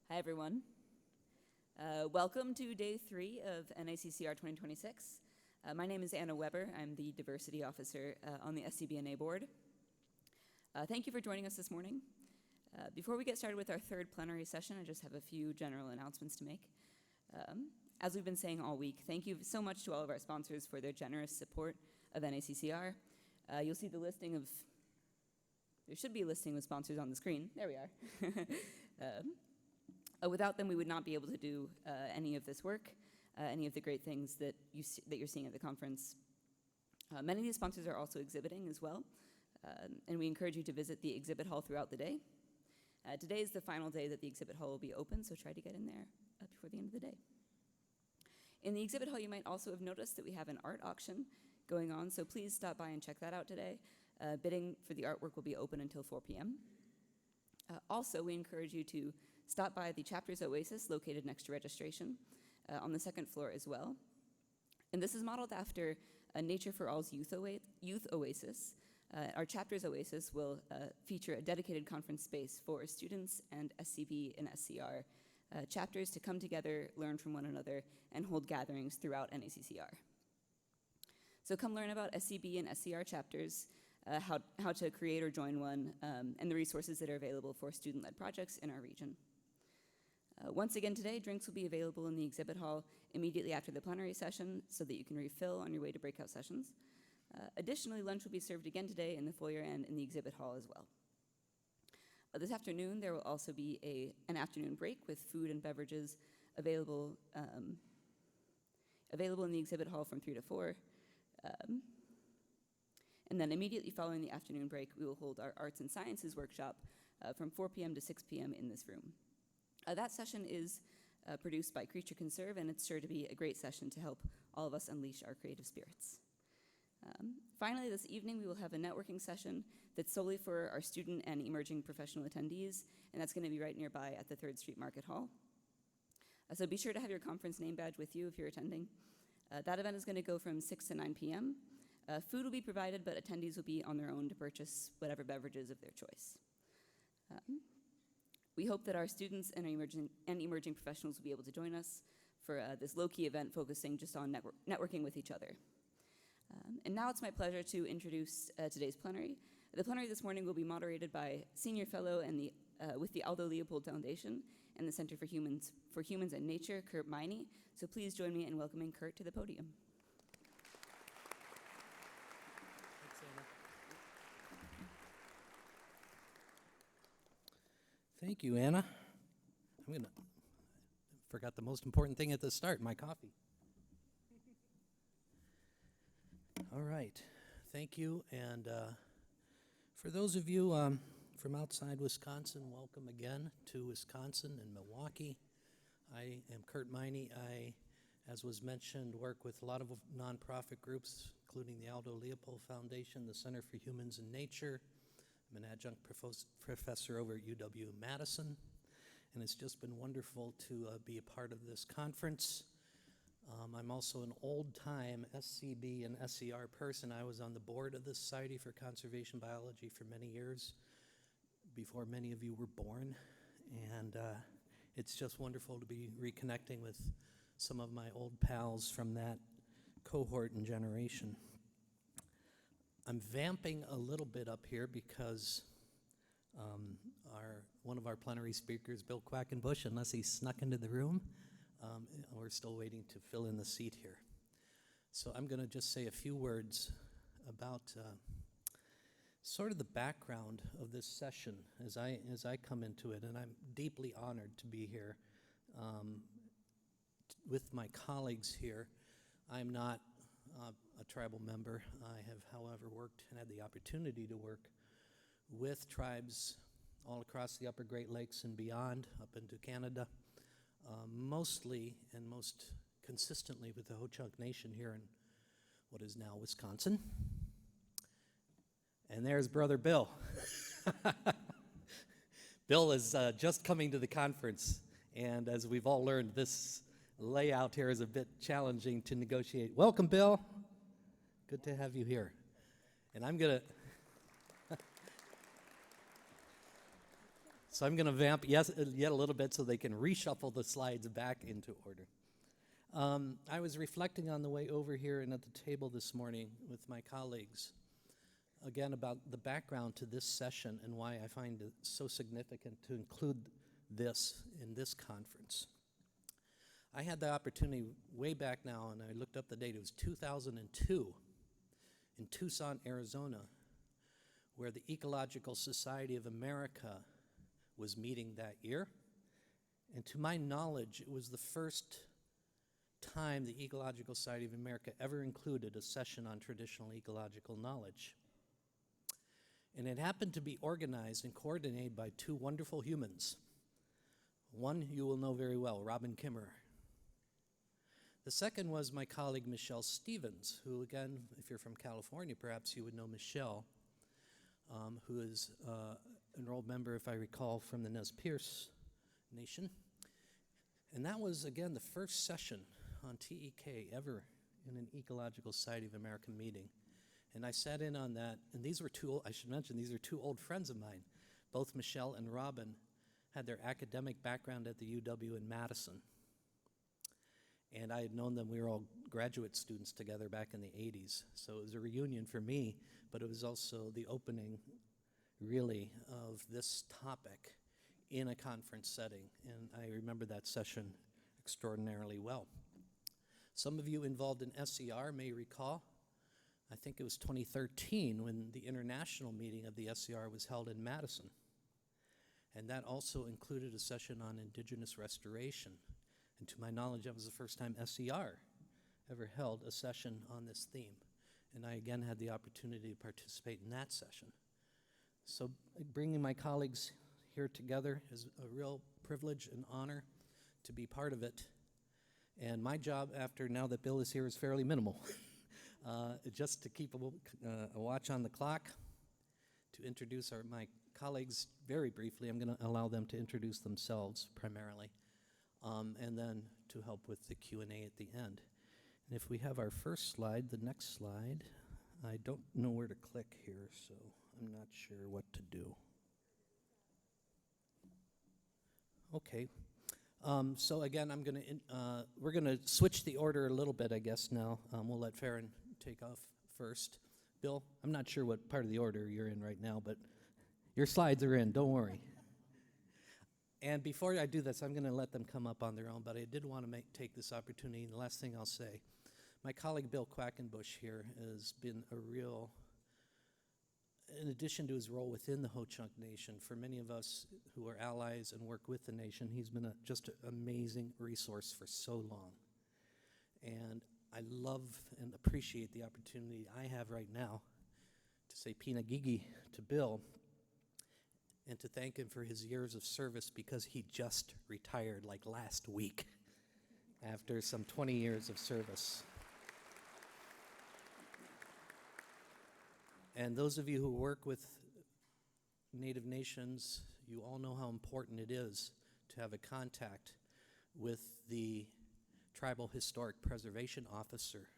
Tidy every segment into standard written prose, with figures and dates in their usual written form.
Hi, everyone. Welcome to day 3 of NACCR 2026. My name is Anna Weber. I'm the Diversity Officer on the SCBNA board. Thank you for joining us this morning. Before we get started with our third plenary session, I just have a few general announcements to make. As we've been saying all week, thank you so much to all of our sponsors for their generous support of NACCR. You'll see the listing of, there should be a listing of sponsors on the screen. There we are. Without them, we would not be able to do any of this work, any of the great things that you're seeing at the conference. Many of these sponsors are also exhibiting as well, and we encourage you to visit the exhibit hall throughout the day. Today is the final day that the exhibit hall will be open, so try to get in there before the end of the day. In the exhibit hall, you might also have noticed that we have an art auction going on, so please stop by and check that out today. Bidding for the artwork will be open until 4 p.m. Also, we encourage you to stop by the Chapters Oasis located next to registration on the second floor as well. And this is modeled after Nature for All's Youth Oasis. Our Chapters Oasis will feature a dedicated conference space for students and SCB and SCR chapters to come together, learn from one another, and hold gatherings throughout NACCR. So come learn about SCB and SCR chapters, how to create or join one, and the resources that are available for student-led projects in our region. Once again today, drinks will be available in the exhibit hall immediately after the plenary session so that you can refill on your way to breakout sessions. Additionally, lunch will be served again today in the foyer and in the exhibit hall as well. This afternoon, there will also be an afternoon break with food and beverages available in the exhibit hall from 3 to 4. And then immediately following the afternoon break, we will hold our Arts and Sciences workshop from 4 p.m. to 6 p.m. in this room. That session is produced by Creature Conserve, and it's sure to be a great session to help all of us unleash our creative spirits. Finally, this evening, we will have a networking session that's solely for our student and emerging professional attendees, and that's going to be right nearby at the 3rd Street Market Hall. So be sure to have your conference name badge with you if you're attending. That event is going to go from 6 to 9 p.m. Food will be provided, but attendees will be on their own to purchase whatever beverages of their choice. We hope that our students and emerging professionals will be able to join us for this low-key event focusing just on networking with each other. And now it's my pleasure to introduce today's plenary. The plenary this morning will be moderated by Senior Fellow with the Aldo Leopold Foundation and the Center for Humans and Nature, Kurt Miney. So please join me in welcoming Kurt to the podium. Thank you, Anna. Forgot the most important thing at the start, my coffee. All right, thank you. And for those of you from outside Wisconsin, welcome again to Wisconsin and Milwaukee. I am Kurt Miney. I, as was mentioned, work with a lot of nonprofit groups, including the Aldo Leopold Foundation, the Center for Humans and Nature. I'm an adjunct professor over at UW-Madison, and it's just been wonderful to be a part of this conference. I'm also an old-time SCB and SCR person. I was on the board of the Society for Conservation Biology for many years, before many of you were born, and it's just wonderful to be reconnecting with some of my old pals from that cohort and generation. I'm vamping a little bit up here because one of our plenary speakers, Bill Quackenbush, unless he snuck into the room, we're still waiting to fill in the seat here. So I'm going to just say a few words about sort of the background of this session as I come into it, and I'm deeply honored to be here with my colleagues here. I'm not a tribal member. I have, however, worked and had the opportunity to work with tribes all across the Upper Great Lakes and beyond, up into Canada, mostly and most consistently with the Ho-Chunk Nation here in what is now Wisconsin. And there's Brother Bill. Bill is just coming to the conference, and as we've all learned, this layout here is a bit challenging to negotiate. Welcome, Bill. Good to have you here. And I'm going to So I'm going to vamp yet a little bit so they can reshuffle the slides back into order. I was reflecting on the way over here and at the table this morning with my colleagues, again, about the background to this session and why I find it so significant to include this in this conference. I had the opportunity way back now, and I looked up the date, it was 2002 in Tucson, Arizona, where the Ecological Society of America was meeting that year. And to my knowledge, it was the first time the Ecological Society of America ever included a session on traditional ecological knowledge. And it happened to be organized and coordinated by two wonderful humans. One you will know very well, Robin Kimmer. The second was my colleague Michelle Stevens, who again, if you're from California, perhaps you would know Michelle, who is an enrolled member, if I recall, from the Nez Perce Nation. And that was, again, the first session on TEK ever in an Ecological Society of America meeting. And I sat in on that, and these were I should mention, these are two old friends of mine. Both Michelle and Robin had their academic background at the UW in Madison. And I had known them, we were all graduate students together back in the 80s. So it was a reunion for me, but it was also the opening, really, of this topic in a conference setting. And I remember that session extraordinarily well. Some of you involved in SCR may recall, I think it was 2013 when the international meeting of the SCR was held in Madison. And that also included a session on indigenous restoration. And to my knowledge, that was the first time SCR ever held a session on this theme. And I again had the opportunity to participate in that session. So bringing my colleagues here together is a real privilege and honor to be part of it. And my job after, now that Bill is here, is fairly minimal. Just to keep a watch on the clock, to introduce my colleagues very briefly. I'm going to allow them to introduce themselves primarily, and then to help with the Q&A at the end. And if we have our first slide, the next slide, I don't know where to click here, so I'm not sure what to do. Okay. So again, we're going to switch the order a little bit, I guess, now. We'll let Farron take off first. Bill, I'm not sure what part of the order you're in right now, but your slides are in, don't worry. And before I do this, I'm going to let them come up on their own, but I did want to take this opportunity, and the last thing I'll say, my colleague Bill Quackenbush here has been a real, in addition to his role within the Ho-Chunk Nation, for many of us who are allies and work with the nation, he's been just an amazing resource for so long. And I love and appreciate the opportunity I have right now to say Pina Gigi to Bill and to thank him for his years of service, because he just retired like last week after some 20 years of service. And those of you who work with Native nations, you all know how important it is to have a contact with the Tribal Historic Preservation Officer.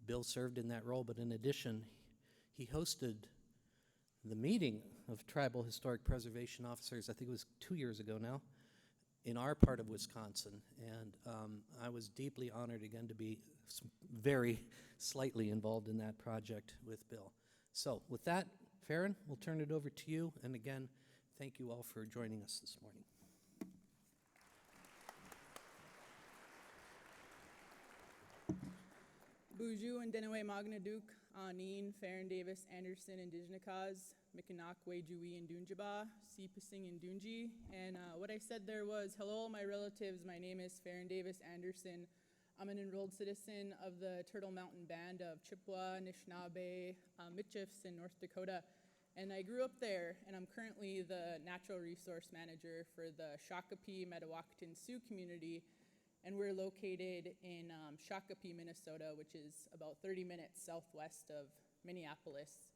Bill served in that role, but in addition, he hosted the meeting of Tribal Historic Preservation Officers, I think it was 2 years ago now, in our part of Wisconsin. And I was deeply honored again to be very slightly involved in that project with Bill. So with that, Farron, we'll turn it over to you. And again, thank you all for joining us this morning. Buju and Denewe Magnaduk, Anin, Farron Davis, Anderson, and Dijnikaz, Mikanakwe, Jui, and Dunjaba, Sipasing, and Dunji. And what I said there was, hello, my relatives. My name is Farron Davis Anderson. I'm an enrolled citizen of the Turtle Mountain Band of Chippewa, Anishinaabe, Michifs in North Dakota. And I grew up there, and I'm currently the Natural Resource Manager for the Shakopee Metawakan Sioux community. And we're located in Shakopee, Minnesota, which is about 30 minutes southwest of Minneapolis.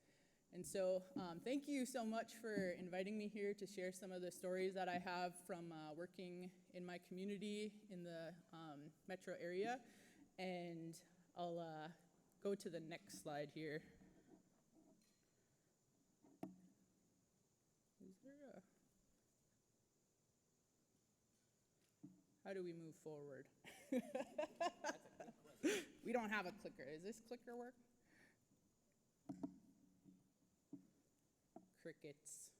And so thank you so much for inviting me here to share some of the stories that I have from working in my community in the metro area. And I'll go to the next slide here. Is there a... How do we move forward? We don't have a clicker. Is this clicker work? Crickets.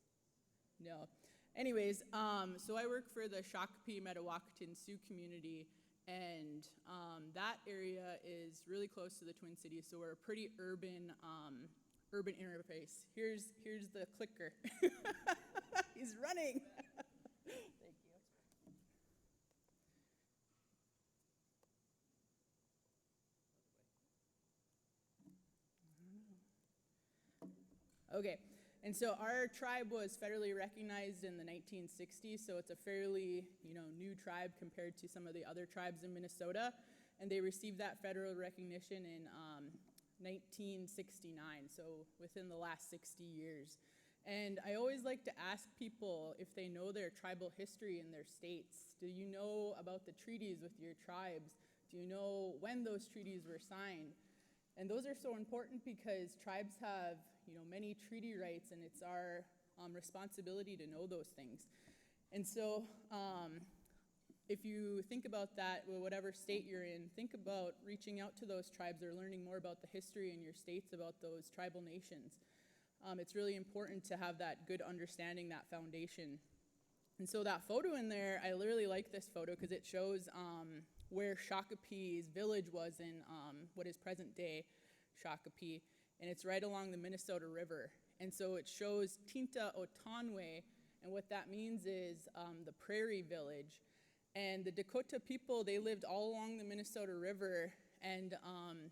No. Anyways, so I work for the Shakopee Metawakanton Sioux community, and that area is really close to the Twin Cities, so we're a pretty urban interface. Here's the clicker. He's running. Thank you. Okay. And so our tribe was federally recognized in the 1960s, so it's a fairly, new tribe compared to some of the other tribes in Minnesota. And they received that federal recognition in 1969, so within the last 60 years. And I always like to ask people if they know their tribal history in their states. Do you know about the treaties with your tribes? Do you know when those treaties were signed? And those are so important because tribes have, many treaty rights, and it's our responsibility to know those things. And so if you think about that, whatever state you're in, think about reaching out to those tribes or learning more about the history in your states about those tribal nations. It's really important to have that good understanding, that foundation. And so that photo in there, I really like this photo because it shows where Shakopee's village was in what is present day Shakopee, and it's right along the Minnesota River. And so it shows Tinta Otonwe, and what that means is the prairie village. And the Dakota people, they lived all along the Minnesota River, and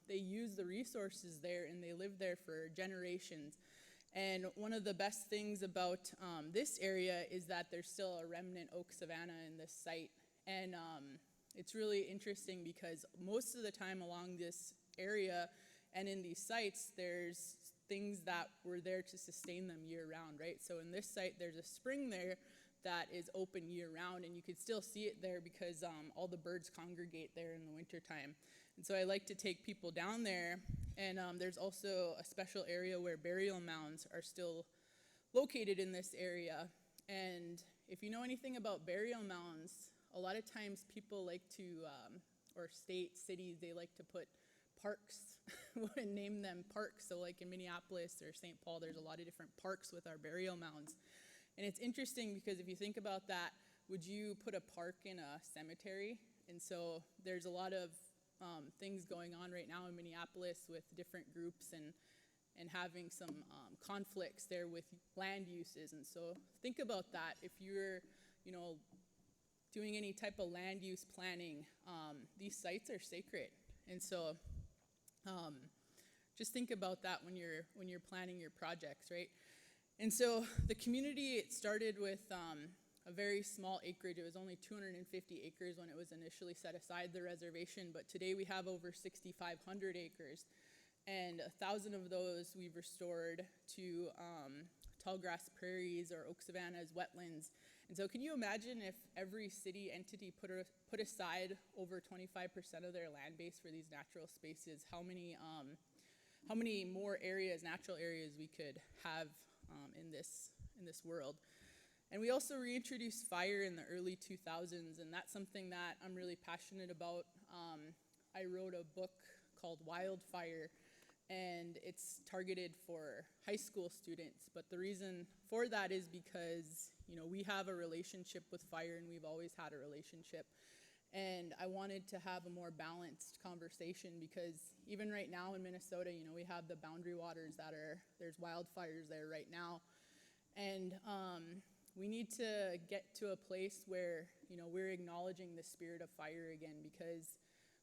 they used the resources there, and they lived there for generations. And one of the best things about this area is that there's still a remnant oak savanna in this site. And it's really interesting because most of the time along this area and in these sites, there's things that were there to sustain them year round, right? So in this site, there's a spring there that is open year round, and you can still see it there because all the birds congregate there in the wintertime. And so I like to take people down there, and there's also a special area where burial mounds are still located in this area. And if you know anything about burial mounds, a lot of times people like to, or cities, they like to put parks and name them parks. So like in Minneapolis or St. Paul, there's a lot of different parks with our burial mounds. And it's interesting because if you think about that, would you put a park in a cemetery? And so there's a lot of things going on right now in Minneapolis with different groups and having some conflicts there with land uses. And so think about that. If you're, doing any type of land use planning, these sites are sacred. And so just think about that when you're planning your projects, right? And so the community, it started with a very small acreage. It was only 250 acres when it was initially set aside, the reservation, but today we have over 6,500 acres, and 1,000 of those we've restored to tall grass prairies or oak savannas, wetlands. And so can you imagine if every city entity put aside over 25% of their land base for these natural spaces, how many more areas, natural areas we could have in this world. And we also reintroduced fire in the early 2000s, and that's something that I'm really passionate about. I wrote a book called Wildfire, and it's targeted for high school students. But the reason for that is because, we have a relationship with fire, and we've always had a relationship. And I wanted to have a more balanced conversation because even right now in Minnesota, we have the boundary waters there's wildfires there right now. And we need to get to a place where, we're acknowledging the spirit of fire again, because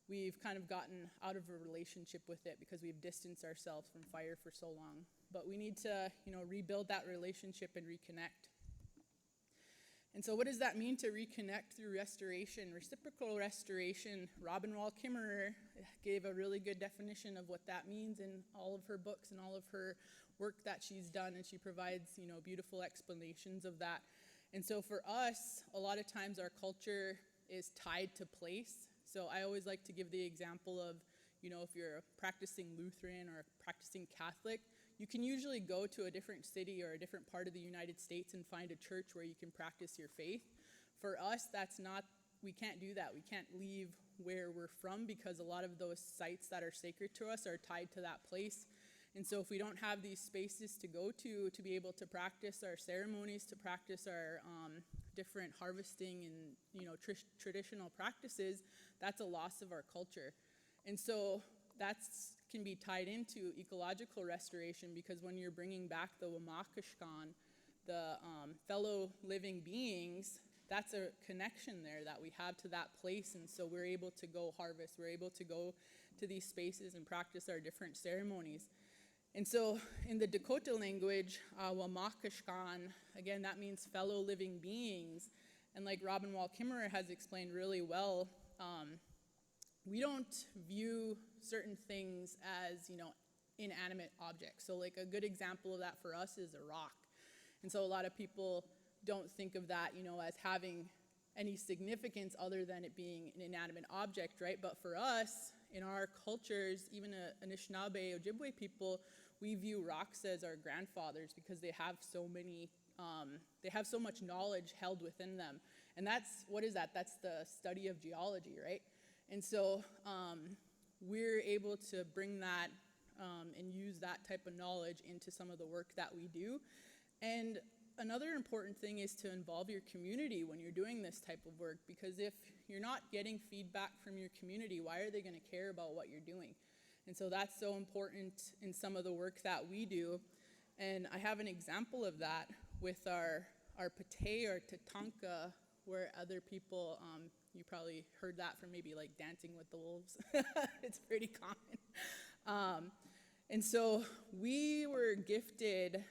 we've kind of gotten out of a relationship with it because we've distanced ourselves from fire for so long. But we need to, rebuild that relationship and reconnect. And so what does that mean to reconnect through restoration? Reciprocal restoration. Robin Wall Kimmerer gave a really good definition of what that means in all of her books and all of her work that she's done, and she provides, beautiful explanations of that. And so for us, a lot of times our culture is tied to place. So I always like to give the example of, if you're practicing Lutheran or practicing Catholic, you can usually go to a different city or a different part of the United States and find a church where you can practice your faith. For us, that's not we can't do that. We can't leave where we're from because a lot of those sites that are sacred to us are tied to that place. And so if we don't have these spaces to go to be able to practice our ceremonies, to practice our different harvesting and, you know, traditional practices, that's a loss of our culture. And so that's can be tied into ecological restoration, because when you're bringing back the Wamakashkan, the fellow living beings, that's a connection there that we have to that place. And so we're able to go harvest, we're able to go to these spaces and practice our different ceremonies. And so in the Dakota language, Wamakashkan, again, that means fellow living beings. And like Robin Wall Kimmerer has explained really well, we don't view certain things as, you know, inanimate objects. So like a good example of that for us is a rock. And so a lot of people don't think of that, you know, as having any significance other than it being an inanimate object, right? But for us, in our cultures, even Anishinaabe, Ojibwe people, we view rocks as our grandfathers because they have so many, they have so much knowledge held within them. And that's, what is that? That's the study of geology, right? And so we're able to bring that and use that type of knowledge into some of the work that we do. And another important thing is to involve your community when you're doing this type of work, because if you're not getting feedback from your community, why are they going to care about what you're doing? And so that's so important in some of the work that we do. And I have an example of that with our pate or tatanka, where other people, you probably heard that from maybe like Dancing with the Wolves. It's pretty common. And so we were gifted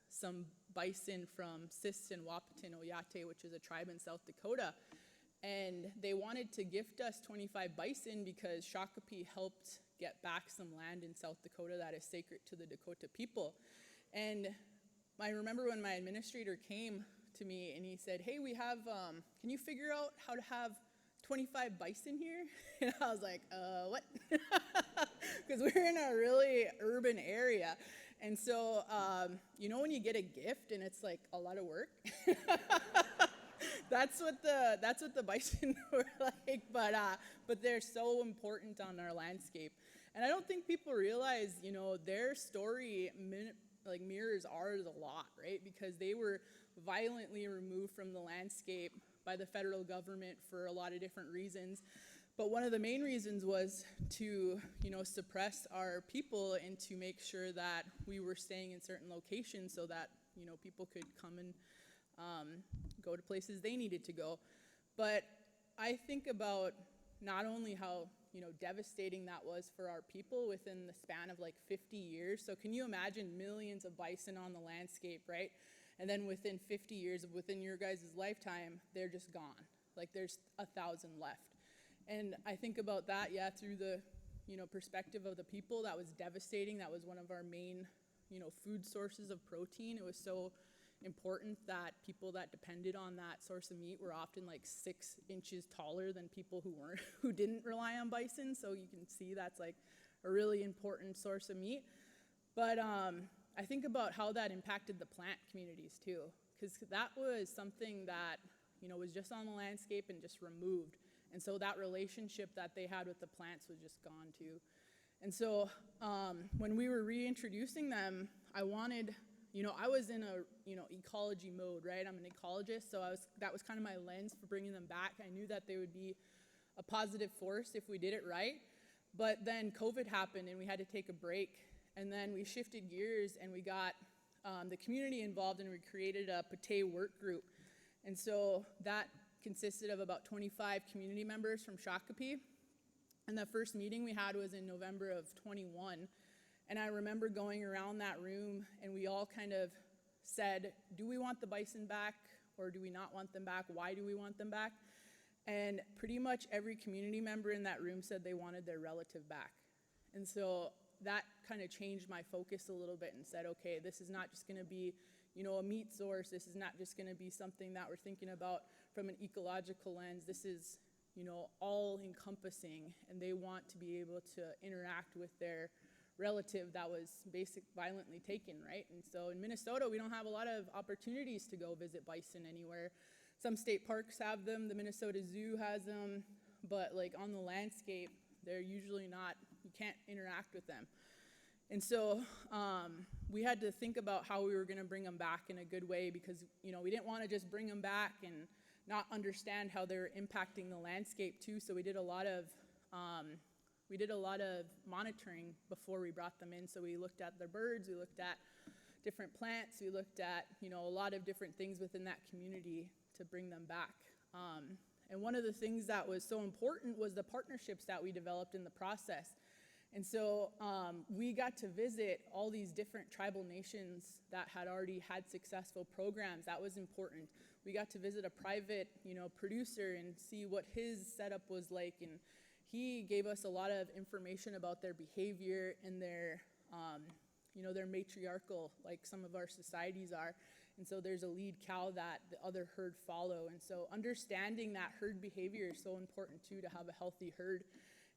some bison from Sis and Wahpeton Oyate, which is a tribe in South Dakota. And they wanted to gift us 25 bison because Shakopee helped get back some land in South Dakota that is sacred to the Dakota people. And I remember when my administrator came to me and he said, hey, we have, can you figure out how to have 25 bison here? And I was like, what? Because we're in a really urban area. And so, you know when you get a gift and it's like a lot of work? That's what the bison were like, but they're so important on our landscape. And I don't think people realize, you know, their story like mirrors ours a lot, right? Because they were violently removed from the landscape by the federal government for a lot of different reasons. But one of the main reasons was to, you know, suppress our people and to make sure that we were staying in certain locations so that, you know, people could come and go to places they needed to go. But I think about not only how, you know, devastating that was for our people within the span of like 50 years. So can you imagine millions of bison on the landscape, right? And then within 50 years, within your guys' lifetime, they're just gone. Like there's 1,000 left. And I think about that, yeah, through the, you know, perspective of the people. That was devastating. That was one of our main, you know, food sources of protein. It was so important that people that depended on that source of meat were often like 6 inches taller than people who didn't rely on bison. So you can see that's like a really important source of meat. But I think about how that impacted the plant communities too, because that was something that, you know, was just on the landscape and just removed. And so that relationship that they had with the plants was just gone too. And so when we were reintroducing them, I wanted, you know, I was in a, you know, ecology mode, right? I'm an ecologist, so that was kind of my lens for bringing them back. I knew that they would be a positive force if we did it right. But then COVID happened and we had to take a break. And then we shifted gears and we got the community involved and we created a pate work group. And so that consisted of about 25 community members from Shakopee. And the first meeting we had was in November of 21. And I remember going around that room and we all kind of said, do we want the bison back or do we not want them back? Why do we want them back? And pretty much every community member in that room said they wanted their relative back. And so that kind of changed my focus a little bit and said, okay, this is not just going to be, you know, a meat source. This is not just going to be something that we're thinking about from an ecological lens. This is, you know, all encompassing, and they want to be able to interact with their relative that was violently taken, right? And so in Minnesota, we don't have a lot of opportunities to go visit bison anywhere. some state parks have them, the Minnesota Zoo has them, but like on the landscape, they're usually not, you can't interact with them. And so we had to think about how we were going to bring them back in a good way, because we didn't want to just bring them back and not understand how they're impacting the landscape too. So we did a lot of monitoring before we brought them in. So we looked at the birds, we looked at different plants, we looked at a lot of different things within that community to bring them back. And one of the things that was so important was the partnerships that we developed in the process. And so we got to visit all these different tribal nations that had already had successful programs. That was important. We got to visit a private, producer and see what his setup was like. And he gave us a lot of information about their behavior and their, their matriarchal, like some of our societies are. And so there's a lead cow that the other herd follow. And so understanding that herd behavior is so important too, to have a healthy herd.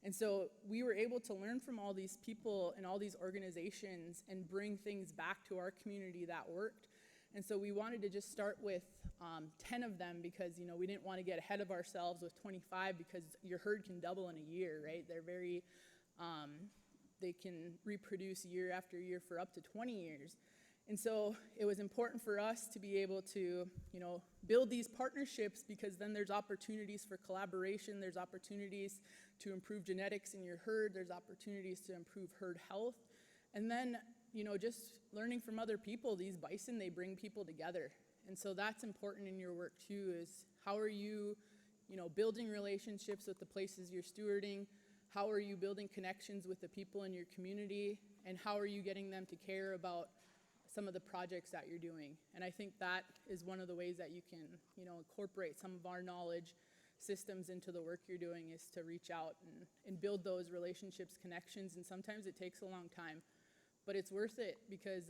And so we were able to learn from all these people and all these organizations and bring things back to our community that worked. And so we wanted to just start with 10 of them, because we didn't want to get ahead of ourselves with 25, because your herd can double in a year, right? They're very, they can reproduce year after year for up to 20 years. And so it was important for us to be able to, build these partnerships, because then there's opportunities for collaboration, there's opportunities to improve genetics in your herd, there's opportunities to improve herd health. And then, just learning from other people, these bison, they bring people together. And so that's important in your work too, is how are you, building relationships with the places you're stewarding? How are you building connections with the people in your community? And how are you getting them to care about some of the projects that you're doing? And I think that is one of the ways that you can, incorporate some of our knowledge systems into the work you're doing, is to reach out and build those relationships, connections. And sometimes it takes a long time, but it's worth it, because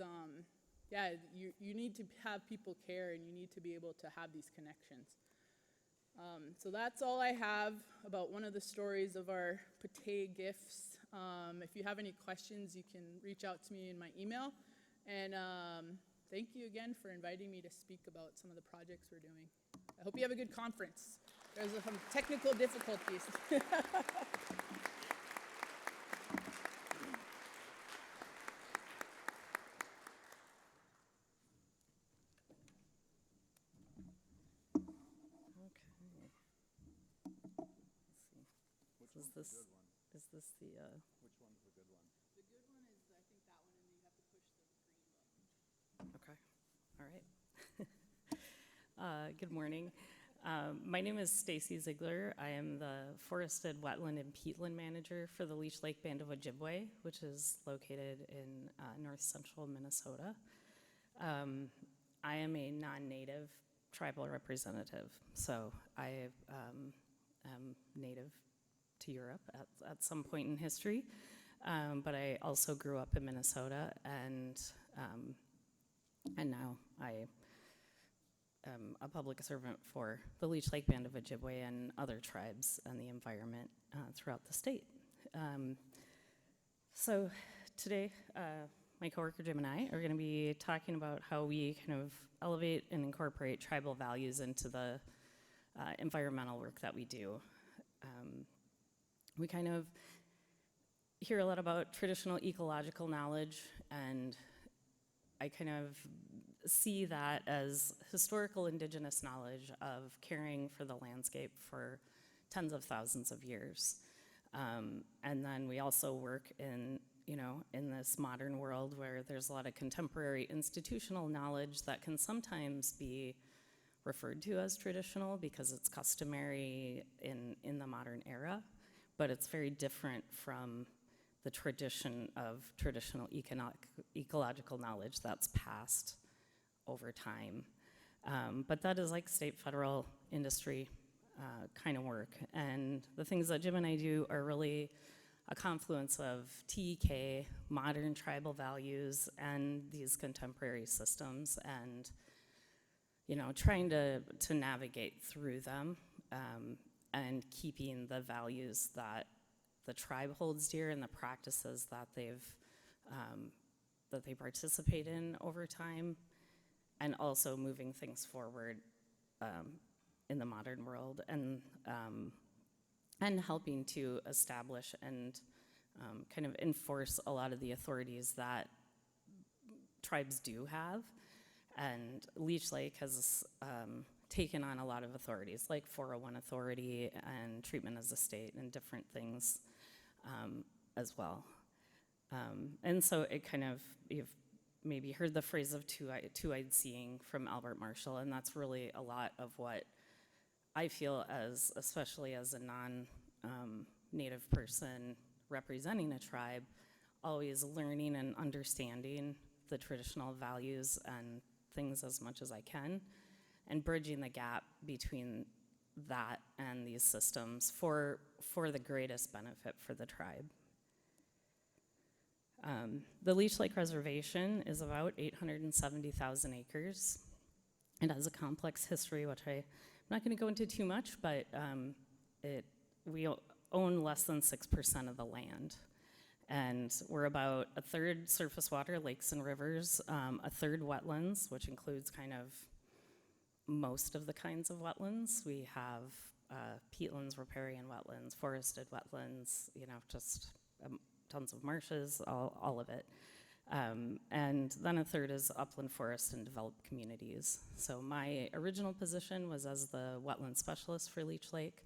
you need to have people care, and you need to be able to have these connections. So that's all I have about one of the stories of our Pate gifts. If you have any questions, you can reach out to me in my email. And thank you again for inviting me to speak about some of the projects we're doing. I hope you have a good conference. There's some technical difficulties. Is this the, Which one's the good one? The good one is, I think, that one, and then you have to push the green button. okay, all right. Good morning. My name is Stacy Ziegler. I am the Forested Wetland and Peatland Manager for the Leech Lake Band of Ojibwe, which is located in north central Minnesota. I am a non-native tribal representative, so I am native to Europe at some point in history, but I also grew up in Minnesota, and now I am a public servant for the Leech Lake Band of Ojibwe and other tribes and the environment throughout the state. So today, my coworker Jim and I are going to be talking about how we kind of elevate and incorporate tribal values into the environmental work that we do. We kind of hear a lot about traditional ecological knowledge, and I kind of see that as historical indigenous knowledge of caring for the landscape for tens of thousands of years. And then we also work in this modern world where there's a lot of contemporary institutional knowledge that can sometimes be referred to as traditional because it's customary in the modern era, but it's very different from the tradition of traditional ecological knowledge that's passed over time. But that is like state, federal, industry kind of work. And the things that Jim and I do are really a confluence of TEK, modern tribal values, and these contemporary systems, and trying to navigate through them, and keeping the values that the tribe holds dear and the practices that they participate in over time, and also moving things forward in the modern world, and helping to establish and kind of enforce a lot of the authorities that tribes do have. And Leech Lake has taken on a lot of authorities, like 401 authority and treatment as a state and different things as well. And so it kind of, you've maybe heard the phrase of two-eyed seeing from Albert Marshall, and that's really a lot of what I feel as, especially as a non-native person representing a tribe, always learning and understanding the traditional values and things as much as I can, and bridging the gap between that and these systems for the greatest benefit for the tribe. The Leech Lake Reservation is about 870,000 acres. It has a complex history, which I'm not going to go into too much, but we own less than 6% of the land. And we're about a third surface water, lakes and rivers, a third wetlands, which includes kind of most of the kinds of wetlands. We have peatlands, riparian wetlands, forested wetlands, just tons of marshes, all of it. And then a third is upland forest and developed communities. So my original position was as the wetland specialist for Leech Lake.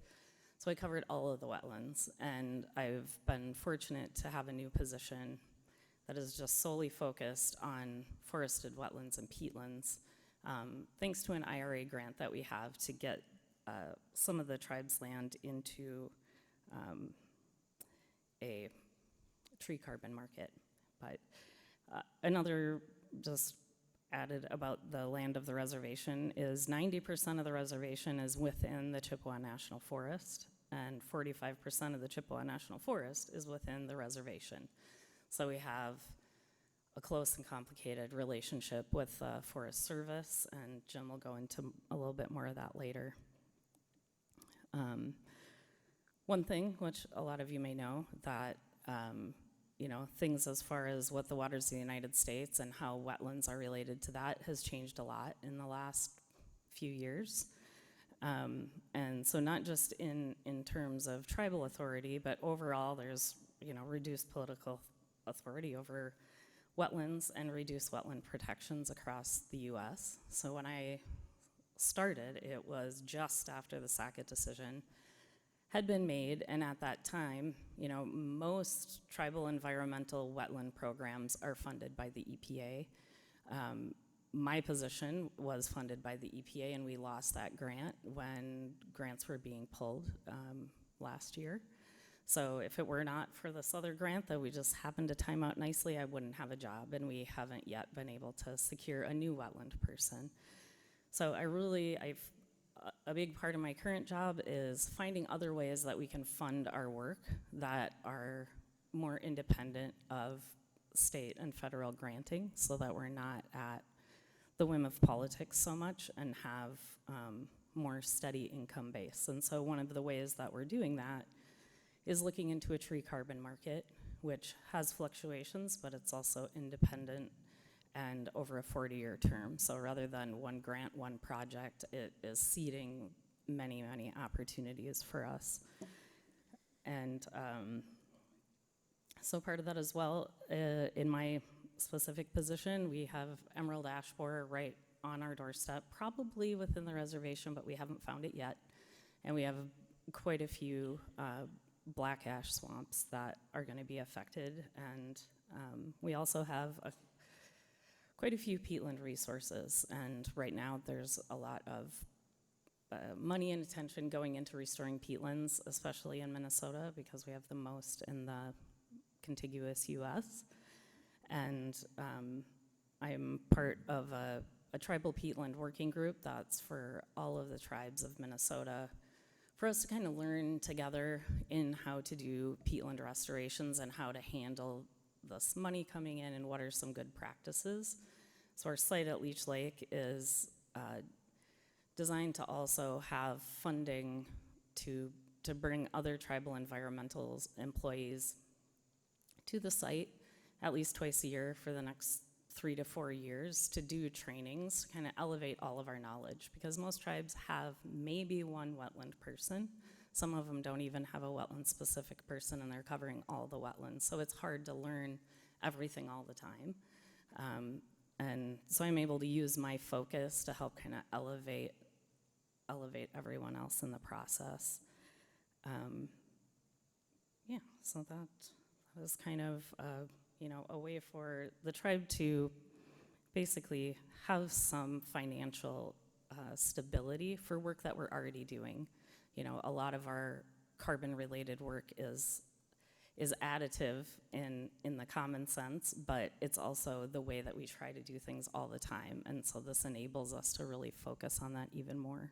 So I covered all of the wetlands, and I've been fortunate to have a new position that is just solely focused on forested wetlands and peatlands, thanks to an IRA grant that we have to get some of the tribe's land into a tree carbon market. But another just added about the land of the reservation is 90% of the reservation is within the Chippewa National Forest, and 45% of the Chippewa National Forest is within the reservation. So we have a close and complicated relationship with the Forest Service, and Jim will go into a little bit more of that later. One thing, which a lot of you may know, that things as far as what the waters of the United States and how wetlands are related to that has changed a lot in the last few years. And so not just in terms of tribal authority, but overall there's, reduced political authority over wetlands and reduced wetland protections across the US. So when I started, it was just after the Sackett decision had been made, and at that time, most tribal environmental wetland programs are funded by the EPA. My position was funded by the EPA, and we lost that grant when grants were being pulled last year. So if it were not for this other grant that we just happened to time out nicely, I wouldn't have a job, and we haven't yet been able to secure a new wetland person. So a big part of my current job is finding other ways that we can fund our work that are more independent of state and federal granting, so that we're not at the whim of politics so much and have more steady income base. And so one of the ways that we're doing that is looking into a tree carbon market, which has fluctuations, but it's also independent and over a 40-year term. So rather than one grant, one project, it is seeding many, many opportunities for us. And so part of that as well, in my specific position, we have emerald ash borer right on our doorstep, probably within the reservation, but we haven't found it yet. And we have quite a few black ash swamps that are going to be affected. And we also have quite a few peatland resources. And right now there's a lot of money and attention going into restoring peatlands, especially in Minnesota, because we have the most in the contiguous US. And I'm part of a tribal peatland working group that's for all of the tribes of Minnesota, for us to kind of learn together in how to do peatland restorations and how to handle this money coming in and what are some good practices. So our site at Leech Lake is designed to also have funding to bring other tribal environmental employees to the site at least twice a year for the next 3 to 4 years to do trainings, kind of elevate all of our knowledge, because most tribes have maybe one wetland person. Some of them don't even have a wetland-specific person, and they're covering all the wetlands. So it's hard to learn everything all the time. And so I'm able to use my focus to help kind of elevate everyone else in the process. Yeah, so that was kind of, a way for the tribe to basically have some financial stability for work that we're already doing. A lot of our carbon-related work is additive in the common sense, but it's also the way that we try to do things all the time. And so this enables us to really focus on that even more.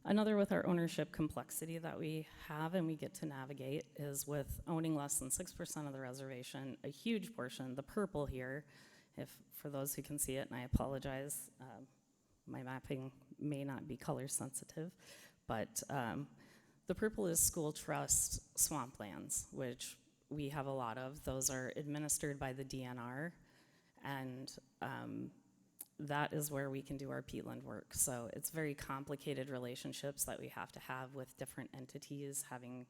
Another with our ownership complexity that we have and we get to navigate is with owning less than 6% of the reservation, a huge portion, the purple here, for those who can see it, and I apologize, my mapping may not be color sensitive, but the purple is school trust swamplands, which we have a lot of. Those are administered by the DNR, and that is where we can do our peatland work. So it's very complicated relationships that we have to have with different entities, having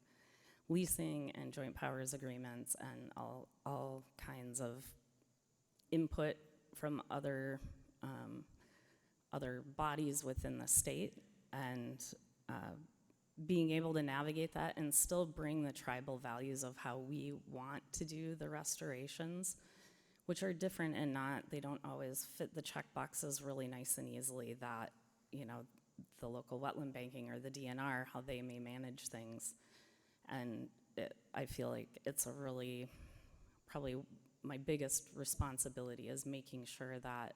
leasing and joint powers agreements and all kinds of input from other bodies within the state, and being able to navigate that and still bring the tribal values of how we want to do the restorations, which are different and they don't always fit the check boxes really nice and easily that, the local wetland banking or the DNR, how they may manage things. And I feel like it's probably my biggest responsibility is making sure that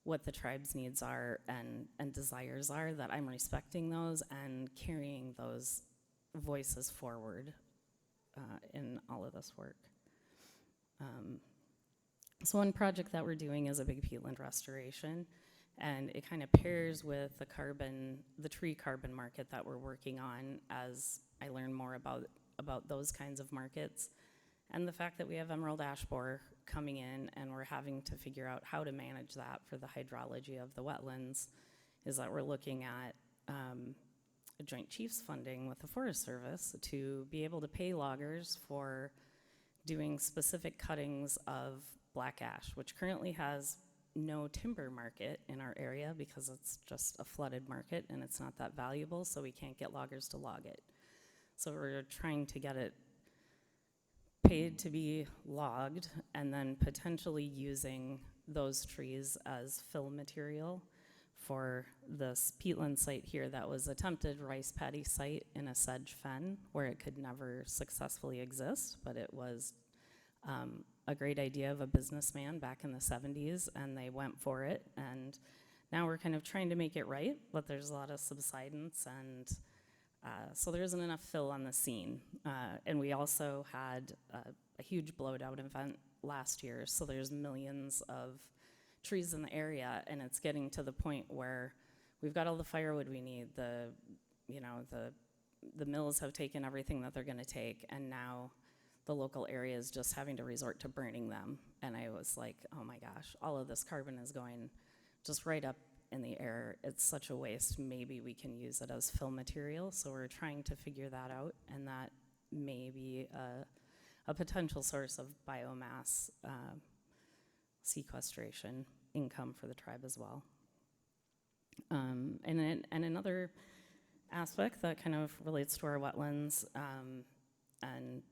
what the tribe's needs are and desires are, that I'm respecting those and carrying those voices forward in all of this work. So one project that we're doing is a big peatland restoration, and it kind of pairs with the tree carbon market that we're working on as I learn more about those kinds of markets. And the fact that we have emerald ash borer coming in and we're having to figure out how to manage that for the hydrology of the wetlands is that we're looking at a Joint Chiefs funding with the Forest Service to be able to pay loggers for doing specific cuttings of black ash, which currently has no timber market in our area because it's just a flooded market and it's not that valuable, so we can't get loggers to log it. So we're trying to get it paid to be logged and then potentially using those trees as fill material for this peatland site here that was attempted rice paddy site in a sedge fen where it could never successfully exist, but it was a great idea of a businessman back in the 70s, and they went for it, and now we're kind of trying to make it right, but there's a lot of subsidence, and so there isn't enough fill on the scene. And we also had a huge blowed-out event last year, so there's millions of trees in the area, and it's getting to the point where we've got all the firewood we need. The mills have taken everything that they're going to take, and now the local area is just having to resort to burning them. And I was like, oh my gosh, all of this carbon is going just right up in the air. It's such a waste. Maybe we can use it as fill material. So we're trying to figure that out, and that may be a potential source of biomass sequestration income for the tribe as well. And another aspect that kind of relates to our wetlands and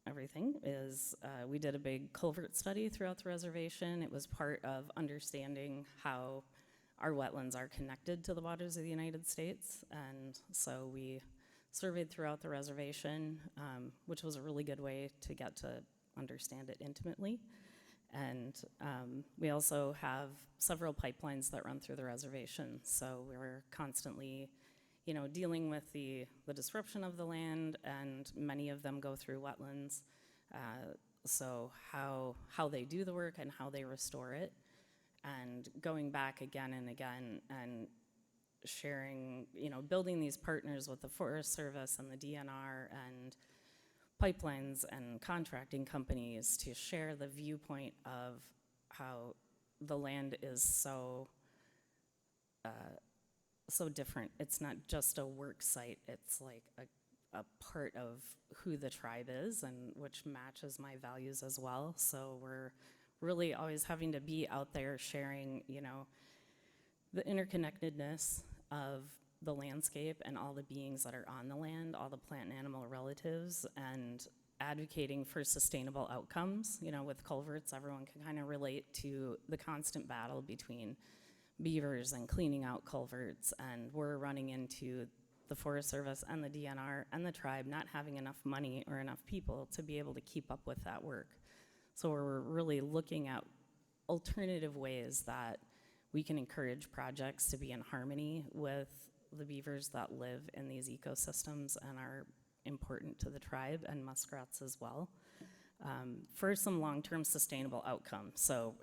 everything is we did a big culvert study throughout the reservation. It was part of understanding how our wetlands are connected to the waters of the United States. And so we surveyed throughout the reservation, which was a really good way to get to understand it intimately. And we also have several pipelines that run through the reservation. So we're constantly dealing with the disruption of the land, and many of them go through wetlands. So how they do the work and how they restore it, and going back again and again and sharing, building these partners with the Forest Service and the DNR and pipelines and contracting companies to share the viewpoint of how the land is so different. It's not just a work site, it's like a part of who the tribe is, and which matches my values as well. So we're really always having to be out there sharing, the interconnectedness of the landscape and all the beings that are on the land, all the plant and animal relatives, and advocating for sustainable outcomes. With culverts, everyone can kind of relate to the constant battle between beavers and cleaning out culverts, and we're running into the Forest Service and the DNR and the tribe not having enough money or enough people to be able to keep up with that work. So we're really looking at alternative ways that we can encourage projects to be in harmony with the beavers that live in these ecosystems and are important to the tribe, and muskrats as well, for some long-term sustainable outcome. So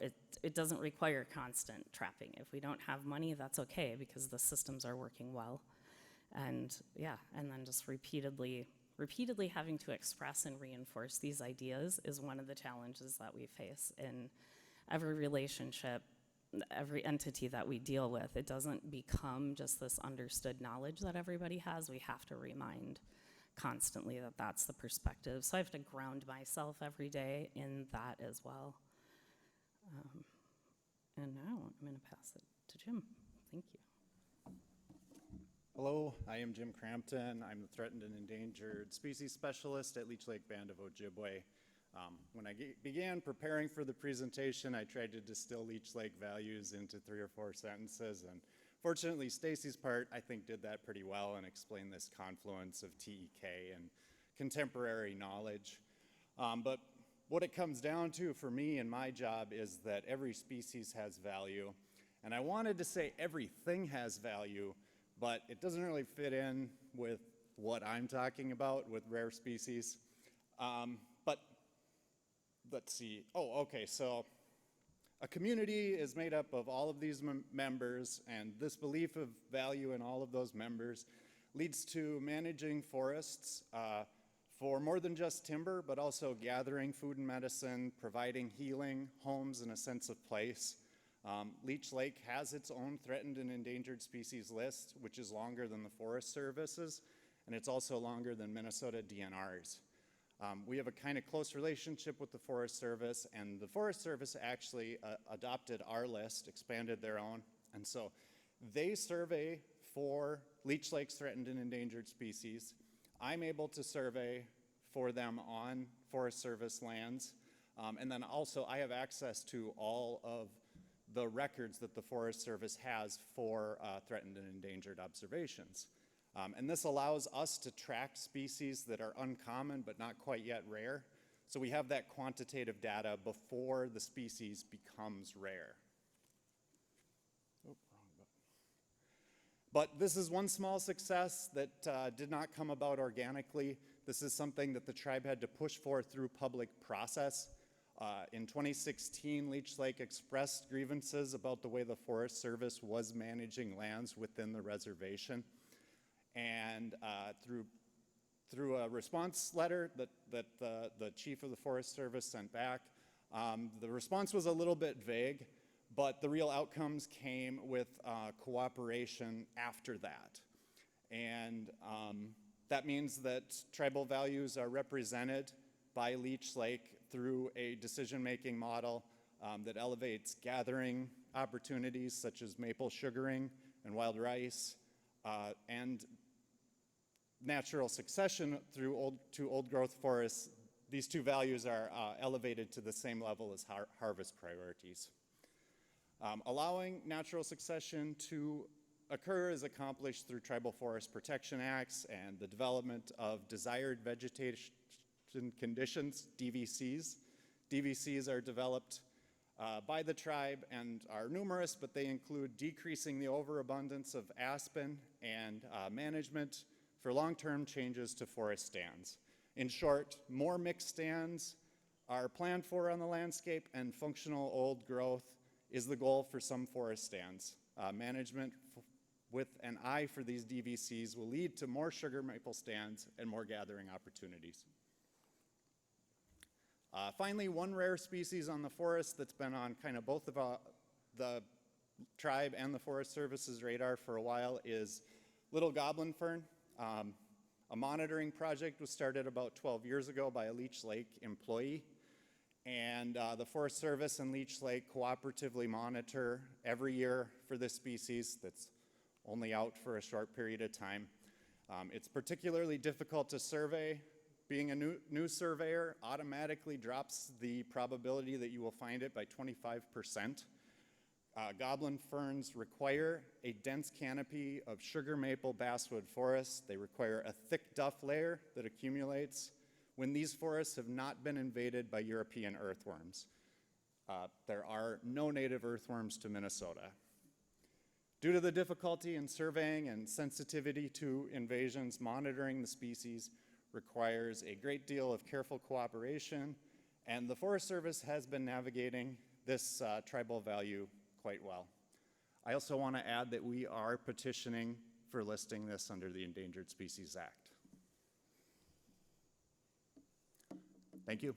it doesn't require constant trapping. If we don't have money, that's okay, because the systems are working well. And and then just repeatedly having to express and reinforce these ideas is one of the challenges that we face in every relationship, every entity that we deal with. It doesn't become just this understood knowledge that everybody has. We have to remind constantly that that's the perspective. So I have to ground myself every day in that as well. And now I'm going to pass it to Jim. Thank you. Hello, I am Jim Crampton. I'm the Threatened and Endangered Species Specialist at Leech Lake Band of Ojibwe. When I began preparing for the presentation, I tried to distill Leech Lake values into 3 or 4 sentences, and fortunately Stacy's part, I think, did that pretty well and explained this confluence of TEK and contemporary knowledge. But what it comes down to for me and my job is that every species has value, and I wanted to say everything has value, but it doesn't really fit in with what I'm talking about with rare species. But let's see. Oh, okay, so a community is made up of all of these members, and this belief of value in all of those members leads to managing forests for more than just timber, but also gathering food and medicine, providing healing, homes, and a sense of place. Leech Lake has its own threatened and endangered species list, which is longer than the Forest Service's, and it's also longer than Minnesota DNR's. We have a kind of close relationship with the Forest Service, and the Forest Service actually adopted our list, expanded their own, and so they survey for Leech Lake's threatened and endangered species. I'm able to survey for them on Forest Service lands, and then also I have access to all of the records that the Forest Service has for threatened and endangered observations. And this allows us to track species that are uncommon but not quite yet rare. So we have that quantitative data before the species becomes rare. Oh, wrong button. But this is one small success that did not come about organically. This is something that the tribe had to push for through public process. In 2016, Leech Lake expressed grievances about the way the Forest Service was managing lands within the reservation. And through a response letter that the chief of the Forest Service sent back, the response was a little bit vague, but the real outcomes came with cooperation after that. And that means that tribal values are represented by Leech Lake through a decision-making model that elevates gathering opportunities such as maple sugaring and wild rice, and natural succession through old growth forests. These two values are elevated to the same level as harvest priorities. Allowing natural succession to occur is accomplished through Tribal Forest Protection Acts and the development of desired vegetation conditions, DVCs. DVCs are developed by the tribe and are numerous, but they include decreasing the overabundance of aspen and management for long-term changes to forest stands. In short, more mixed stands are planned for on the landscape, and functional old growth is the goal for some forest stands. Management with an eye for these DVCs will lead to more sugar maple stands and more gathering opportunities. Finally, one rare species on the forest that's been on kind of both of the tribe and the Forest Service's radar for a while is little goblin fern. A monitoring project was started about 12 years ago by a Leech Lake employee, and the Forest Service and Leech Lake cooperatively monitor every year for this species that's only out for a short period of time. It's particularly difficult to survey. Being a new surveyor automatically drops the probability that you will find it by 25%. Goblin ferns require a dense canopy of sugar maple basswood forests. They require a thick duff layer that accumulates when these forests have not been invaded by European earthworms. There are no native earthworms to Minnesota. Due to the difficulty in surveying and sensitivity to invasions, monitoring the species requires a great deal of careful cooperation, and the Forest Service has been navigating this tribal value quite well. I also want to add that we are petitioning for listing this under the Endangered Species Act. Thank you.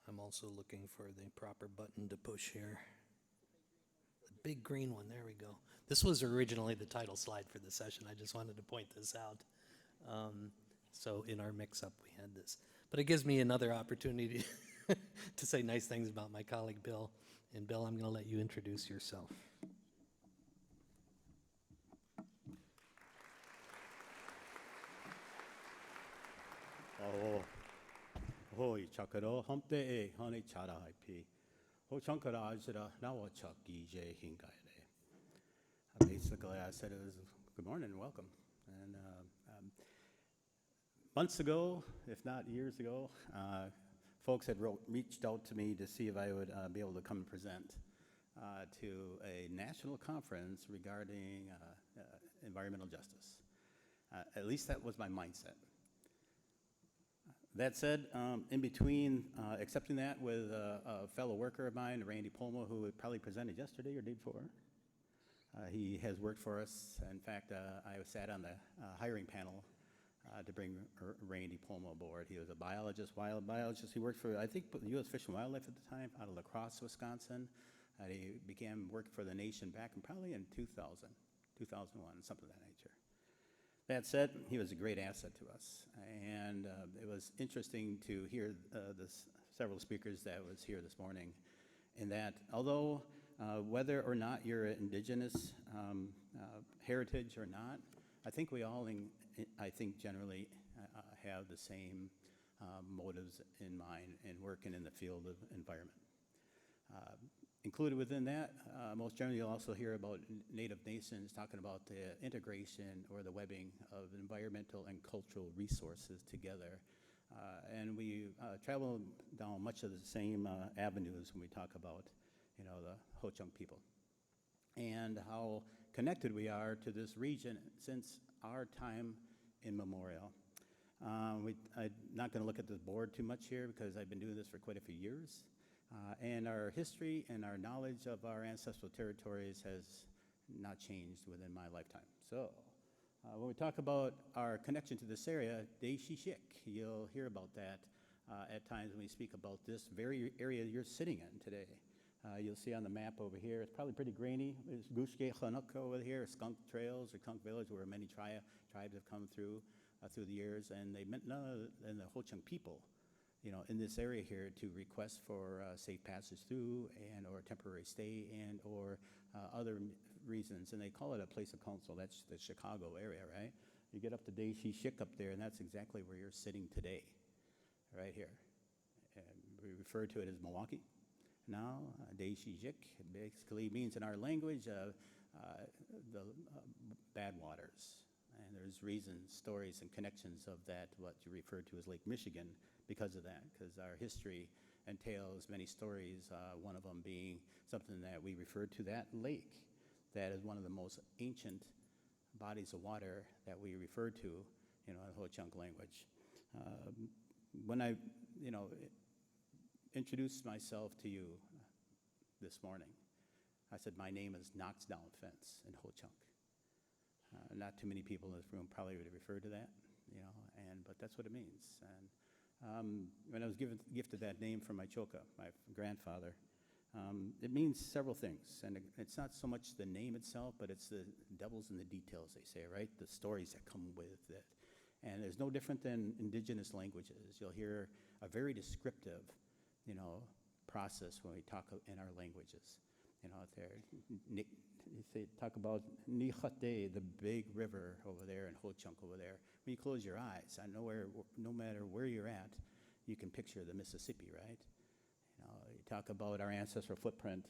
I'm also looking for the proper button to push here. The big green one, there we go. This was originally the title slide for the session. I just wanted to point this out. So in our mix-up, we had this. But it gives me another opportunity to say nice things about my colleague, Bill. And Bill, I'm going to let you introduce yourself. Hoi chakaro humpe e honey chara IP. Ho chankara ajra nawa chak EJ hingaire. Basically, I said it was good morning and welcome. And months ago, if not years ago, folks had reached out to me to see if I would be able to come and present to a national conference regarding environmental justice. At least that was my mindset. That said, in between accepting that with a fellow worker of mine, Randy Polmo, who probably presented yesterday or day before, he has worked for us. In fact, I sat on the hiring panel to bring Randy Polmo aboard. He was a biologist, wild biologist. He worked for, I think, the U.S. Fish and Wildlife at the time, out of La Crosse, Wisconsin. He began working for the nation back probably in 2000, 2001, something of that nature. That said, he was a great asset to us, and it was interesting to hear the several speakers that was here this morning, in that although whether or not you're an indigenous heritage or not, I think we all, I think generally have the same motives in mind in working in the field of environment. Included within that, most generally you'll also hear about Native nations talking about the integration or the webbing of environmental and cultural resources together. And we travel down much of the same avenues when we talk about, you know, the Ho-Chunk people and how connected we are to this region since our time immemorial. I'm not going to look at the board too much here because I've been doing this for quite a few years. And our history and our knowledge of our ancestral territories has not changed within my lifetime. So when we talk about our connection to this area, Deishishik, you'll hear about that at times when we speak about this very area you're sitting in today. You'll see on the map over here, it's probably pretty grainy. There's Gushke Chanuk over here, Skunk Trails or Kunk Village, where many tribes have come through the years, and they meant none other than the Ho-Chunk people, you know, in this area here to request for safe passage through and or temporary stay and or other reasons. And they call it a place of council. That's the Chicago area, right? You get up to Deishishik up there, and that's exactly where you're sitting today, right here. And we refer to it as Milwaukee. Now, Deishishik basically means in our language the bad waters. And there's reasons, stories, and connections of that, what you refer to as Lake Michigan, because of that, because our history entails many stories, one of them being something that we refer to that lake, that is one of the most ancient bodies of water that we refer to, you know, in Ho-Chunk language. When I, you know, introduce myself to you, this morning. I said, my name is Knocks Down Fence in Ho Chunk. Not too many people in this room probably would refer to that, but that's what it means. And when I was gifted that name from my choka, my grandfather, it means several things. And it's not so much the name itself, but it's the devil's in the details, they say, right? The stories that come with it. And it's no different than indigenous languages. You'll hear a very descriptive, process when we talk in our languages. They talk about Nichate, the big river over there, and Ho Chunk over there. When you close your eyes, no matter where you're at, you can picture the Mississippi, right? You talk about our ancestral footprint,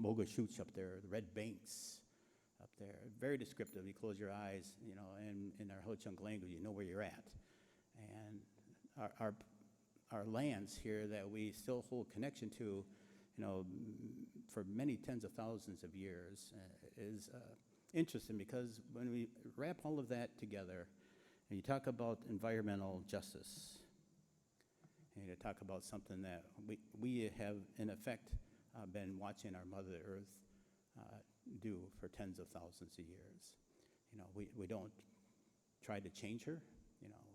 Mogashooch up there, the Red Banks up there. Very descriptive. You close your eyes, and in our Ho Chunk language, you know where you're at. And our lands here that we still hold connection to, for many tens of thousands of years is interesting, because when we wrap all of that together, and you talk about environmental justice, and you talk about something that we have, in effect, been watching our Mother Earth do for tens of thousands of years. We don't try to change her.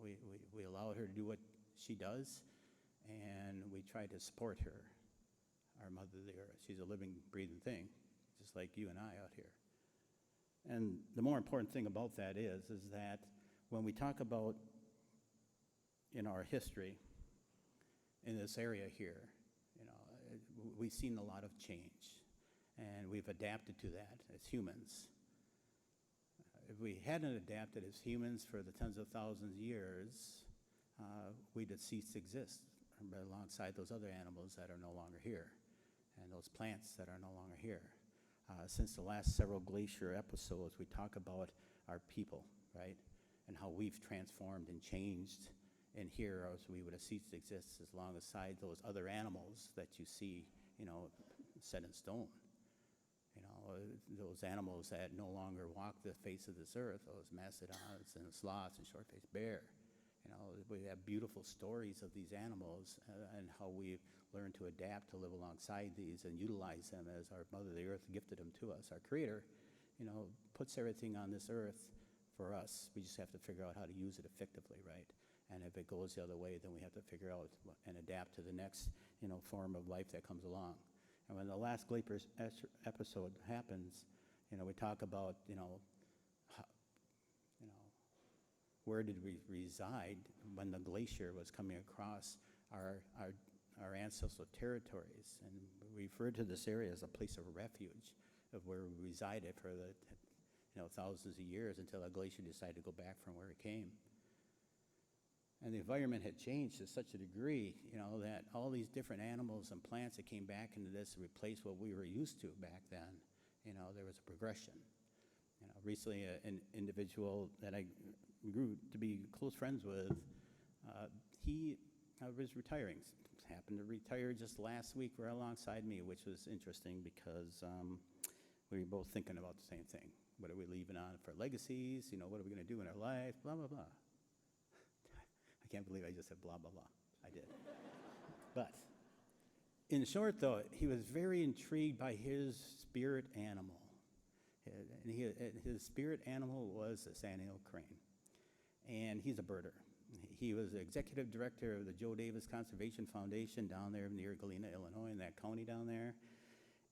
We allow her to do what she does, and we try to support her, our Mother the Earth. She's a living, breathing thing, just like you and I out here. And the more important thing about that is that when we talk about in our history in this area here, we've seen a lot of change, and we've adapted to that as humans. If we hadn't adapted as humans for the tens of thousands of years, we'd have ceased to exist alongside those other animals that are no longer here, and those plants that are no longer here. Since the last several glacier episodes, we talk about our people, right? And how we've transformed and changed, and here, or else we would have ceased to exist as long aside those other animals that you see, set in stone. Those animals that no longer walk the face of this earth, those mastodons and sloths and short-faced bear. We have beautiful stories of these animals and how we've learned to adapt to live alongside these and utilize them as our Mother the Earth gifted them to us. Our Creator, puts everything on this earth for us. We just have to figure out how to use it effectively, right? And if it goes the other way, then we have to figure out and adapt to the next, form of life that comes along. And when the last glacier episode happens, we talk about, where did we reside when the glacier was coming across our ancestral territories? And we refer to this area as a place of refuge, of where we resided for the thousands of years until a glacier decided to go back from where it came. And the environment had changed to such a degree, that all these different animals and plants that came back into this replaced what we were used to back then. There was a progression. Recently, an individual that I grew to be close friends with, he was retiring. Happened to retire just last week right alongside me, which was interesting because we were both thinking about the same thing. What are we leaving on for legacies? What are we going to do in our life? Blah, blah, blah. I can't believe I just said blah, blah, blah. I did. But in short, though, he was very intrigued by his spirit animal. And his spirit animal was a sandhill crane. And he's a birder. He was the executive director of the Joe Davis Conservation Foundation down there near Galena, Illinois, in that county down there.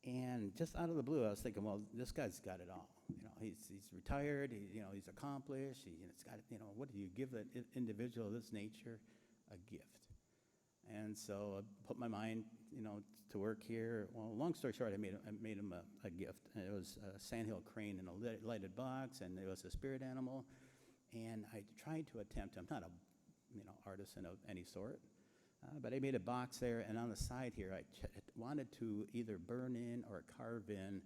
And just out of the blue, I was thinking, well, this guy's got it all. He's retired. He's accomplished. He's got. What do you give an individual of this nature? A gift. And so I put my mind, to work here. Well, long story short, I made him a gift. And it was a sandhill crane in a lighted box, and it was a spirit animal. And I tried to attempt. I'm not a, artisan of any sort. But I made a box there, and on the side here, I wanted to either burn in or carve in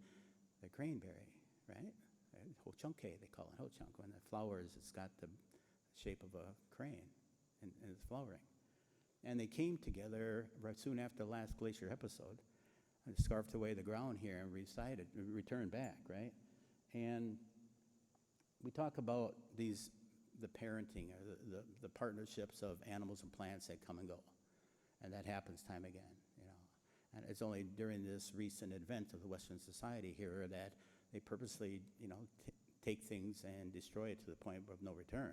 the craneberry, right? Ho chunke, they call it ho chunk. When it flowers, it's got the shape of a crane, and it's flowering. And they came together right soon after the last glacier episode. I scarfed away the ground here and returned back, right? And we talk about the parenting or the partnerships of animals and plants that come and go. And that happens time again, And it's only during this recent event of the Western society here that they purposely, take things and destroy it to the point of no return.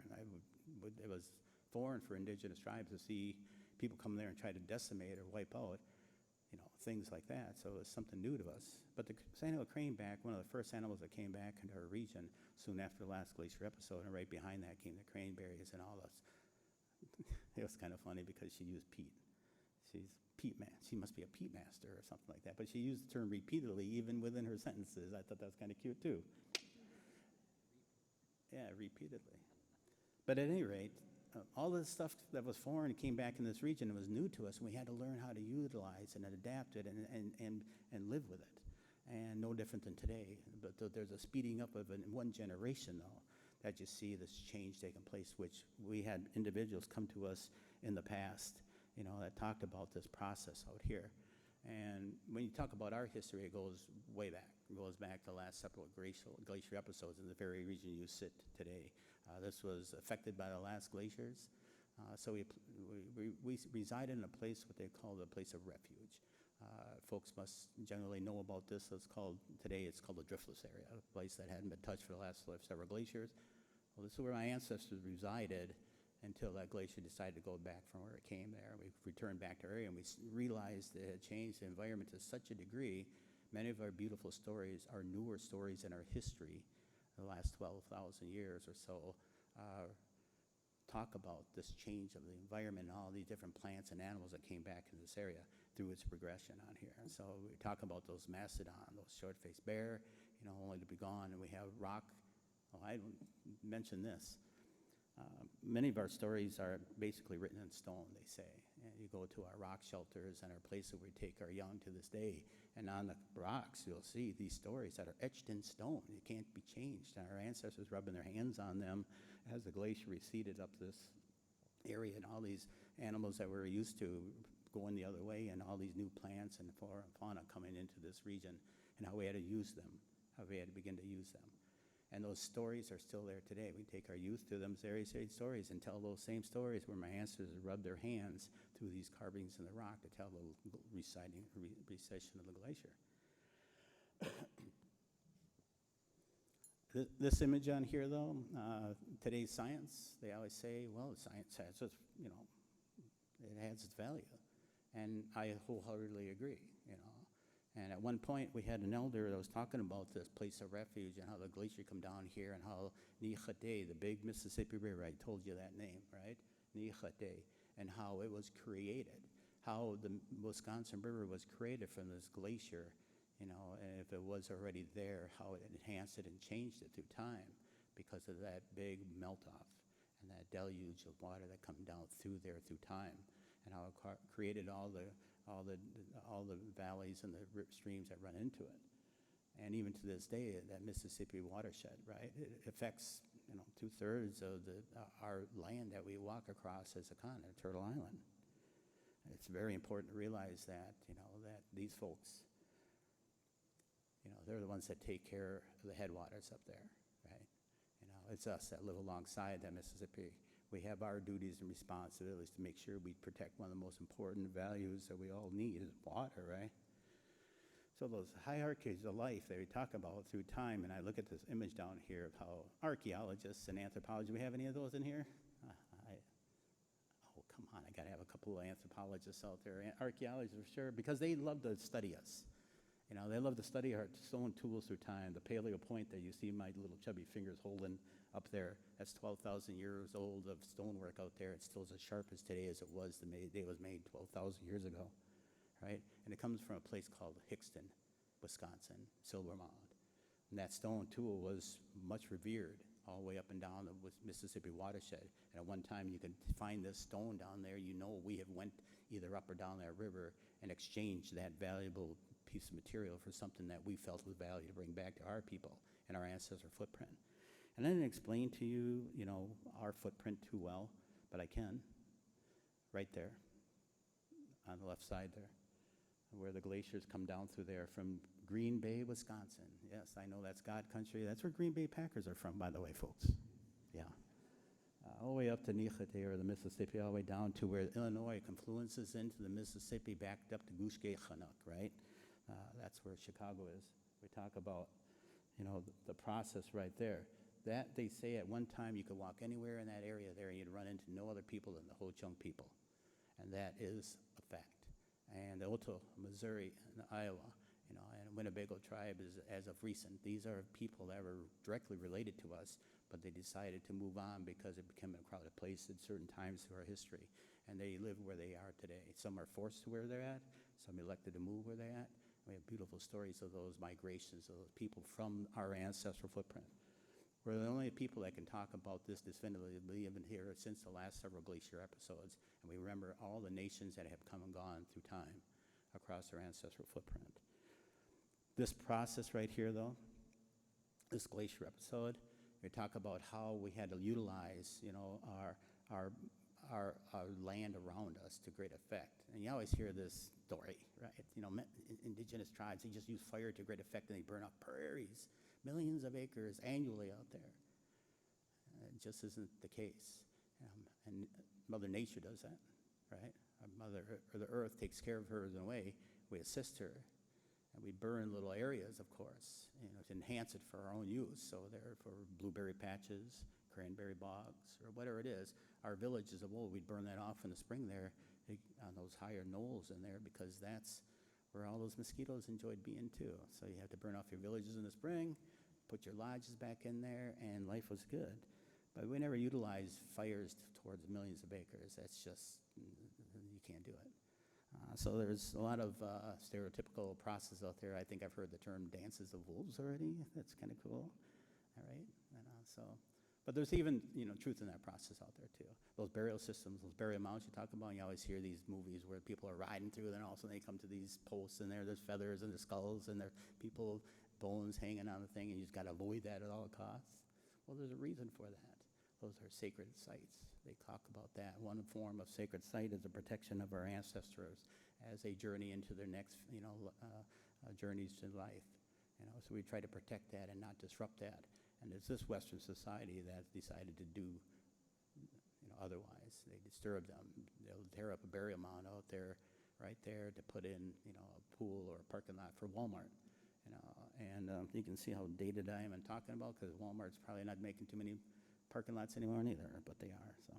It was foreign for indigenous tribes to see people come there and try to decimate or wipe out, things like that. So it was something new to us. But the sandhill craneback, one of the first animals that came back into our region soon after the last glacier episode, and right behind that came the craneberries and all this. It was kind of funny because she used peat. She's peat man. She must be a peat master or something like that. But she used the term repeatedly, even within her sentences. I thought that was kind of cute too. Yeah, repeatedly. But at any rate, all this stuff that was foreign came back in this region and was new to us, and we had to learn how to utilize and adapt it and live with it. And no different than today. But there's a speeding up of it in one generation, though, that you see this change taking place, which we had individuals come to us in the past, that talked about this process out here. And when you talk about our history, it goes way back. It goes back to the last several glacier episodes in the very region you sit today. This was affected by the last glaciers. So we resided in a place, what they call the place of refuge. Folks must generally know about this. Today it's called the driftless area, a place that hadn't been touched for the last several glaciers. Well, this is where my ancestors resided until that glacier decided to go back from where it came there. We returned back to our area, and we realized it had changed the environment to such a degree. Many of our beautiful stories are newer stories in our history, the last 12,000 years or so, talk about this change of the environment and all these different plants and animals that came back in this area through its progression on here. And so we talk about those mastodon, those short-faced bear, only to be gone. And we have rock. Oh, I mentioned this. Many of our stories are basically written in stone, they say. And you go to our rock shelters and our places where we take our young to this day. And on the rocks, you'll see these stories that are etched in stone. They can't be changed. And our ancestors rubbing their hands on them as the glacier receded up this area, and all these animals that we're used to going the other way, and all these new plants and flora and fauna coming into this region, and how we had to use them, how we had to begin to use them. And those stories are still there today. We take our youth to them very same stories and tell those same stories where my ancestors rubbed their hands through these carvings in the rock to tell the recession of the glacier. This image on here, though, today's science, they always say, well, science has its, it has its value. And I wholeheartedly agree, And at one point, we had an elder that was talking about this place of refuge and how the glacier come down here and how NACCR, the big Mississippi River, I told you that name, right? NACCR, and how it was created, how the Wisconsin River was created from this glacier, and if it was already there, how it enhanced it and changed it through time because of that big melt-off and that deluge of water that come down through there through time, and how it created all the valleys and the streams that run into it. And even to this day, that Mississippi watershed, right, it affects 2/3 of our land that we walk across as a continent, Turtle Island. It's very important to realize that, that these folks, they're the ones that take care of the headwaters up there, right? It's us that live alongside that Mississippi. We have our duties and responsibilities to make sure we protect one of the most important values that we all need is water, right? So those hierarchies of life that we talk about through time, and I look at this image down here of how archaeologists and anthropologists, do we have any of those in here? Oh, come on, I gotta have a couple of anthropologists out there. Archaeologists for sure, because they love to study us. They love to study our stone tools through time. The Paleo Point that you see my little chubby fingers holding up there, that's 12,000 years old of stonework out there. It's still as sharp as today as it was the day it was made 12,000 years ago, right? And it comes from a place called Hickston, Wisconsin, Silver Mound. And that stone tool was much revered all the way up and down the Mississippi watershed. And at one time you could find this stone down there. We have went either up or down that river and exchanged that valuable piece of material for something that we felt was valuable to bring back to our people and our ancestor footprint. And I didn't explain to you, our footprint too well, but I can. Right there, on the left side there, where the glaciers come down through there from Green Bay, Wisconsin. Yes, I know that's God country. That's where Green Bay Packers are from, by the way, folks. Yeah. All the way up to Nichete or the Mississippi, all the way down to where Illinois confluences into the Mississippi, backed up to Gushkechanuk, right? That's where Chicago is. We talk about, the process right there. That, they say at one time you could walk anywhere in that area there and you'd run into no other people than the Ho-Chunk people. And that is a fact. And the Oto, Missouri, and Iowa, and Winnebago tribe is, as of recent, these are people that were directly related to us, but they decided to move on because it became a crowded place at certain times through our history. And they live where they are today. Some are forced to where they're at, some elected to move where they're at. We have beautiful stories of those migrations of those people from our ancestral footprint. We're the only people that can talk about this definitively. We have been here since the last several glacier episodes, and we remember all the nations that have come and gone through time across our ancestral footprint. This process right here, though, this glacier episode, we talk about how we had to utilize, our land around us to great effect. And you always hear this story, right? Indigenous tribes, they just use fire to great effect and they burn up prairies, millions of acres annually out there. It just isn't the case. And Mother Nature does that, right? Our Mother, or the earth, takes care of her in a way. We assist her. And we burn little areas, of course, to enhance it for our own use. So there for blueberry patches, cranberry bogs, or whatever it is. Our villages of old, we'd burn that off in the spring there on those higher knolls in there because that's where all those mosquitoes enjoyed being too. So you have to burn off your villages in the spring, put your lodges back in there, and life was good. But we never utilized fires towards millions of acres. That's just, you can't do it. So there's a lot of stereotypical process out there. I think I've heard the term dances of wolves already. That's kind of cool, all right? But there's even, truth in that process out there too. Those burial systems, those burial mounds you talk about, you always hear these movies where people are riding through, and then all of a sudden they come to these posts, and there's feathers and the skulls, and there are people, bones hanging on the thing, and you just got to avoid that at all costs. Well, there's a reason for that. Those are sacred sites. They talk about that. One form of sacred site is the protection of our ancestors as they journey into their next, journeys to life. So we try to protect that and not disrupt that. And it's this Western society that decided to do, otherwise. They disturb them. They'll tear up a burial mound out there, right there, to put in, a pool or a parking lot for Walmart. And you can see how dated I am in talking about, because Walmart's probably not making too many parking lots anymore neither, but they are. So,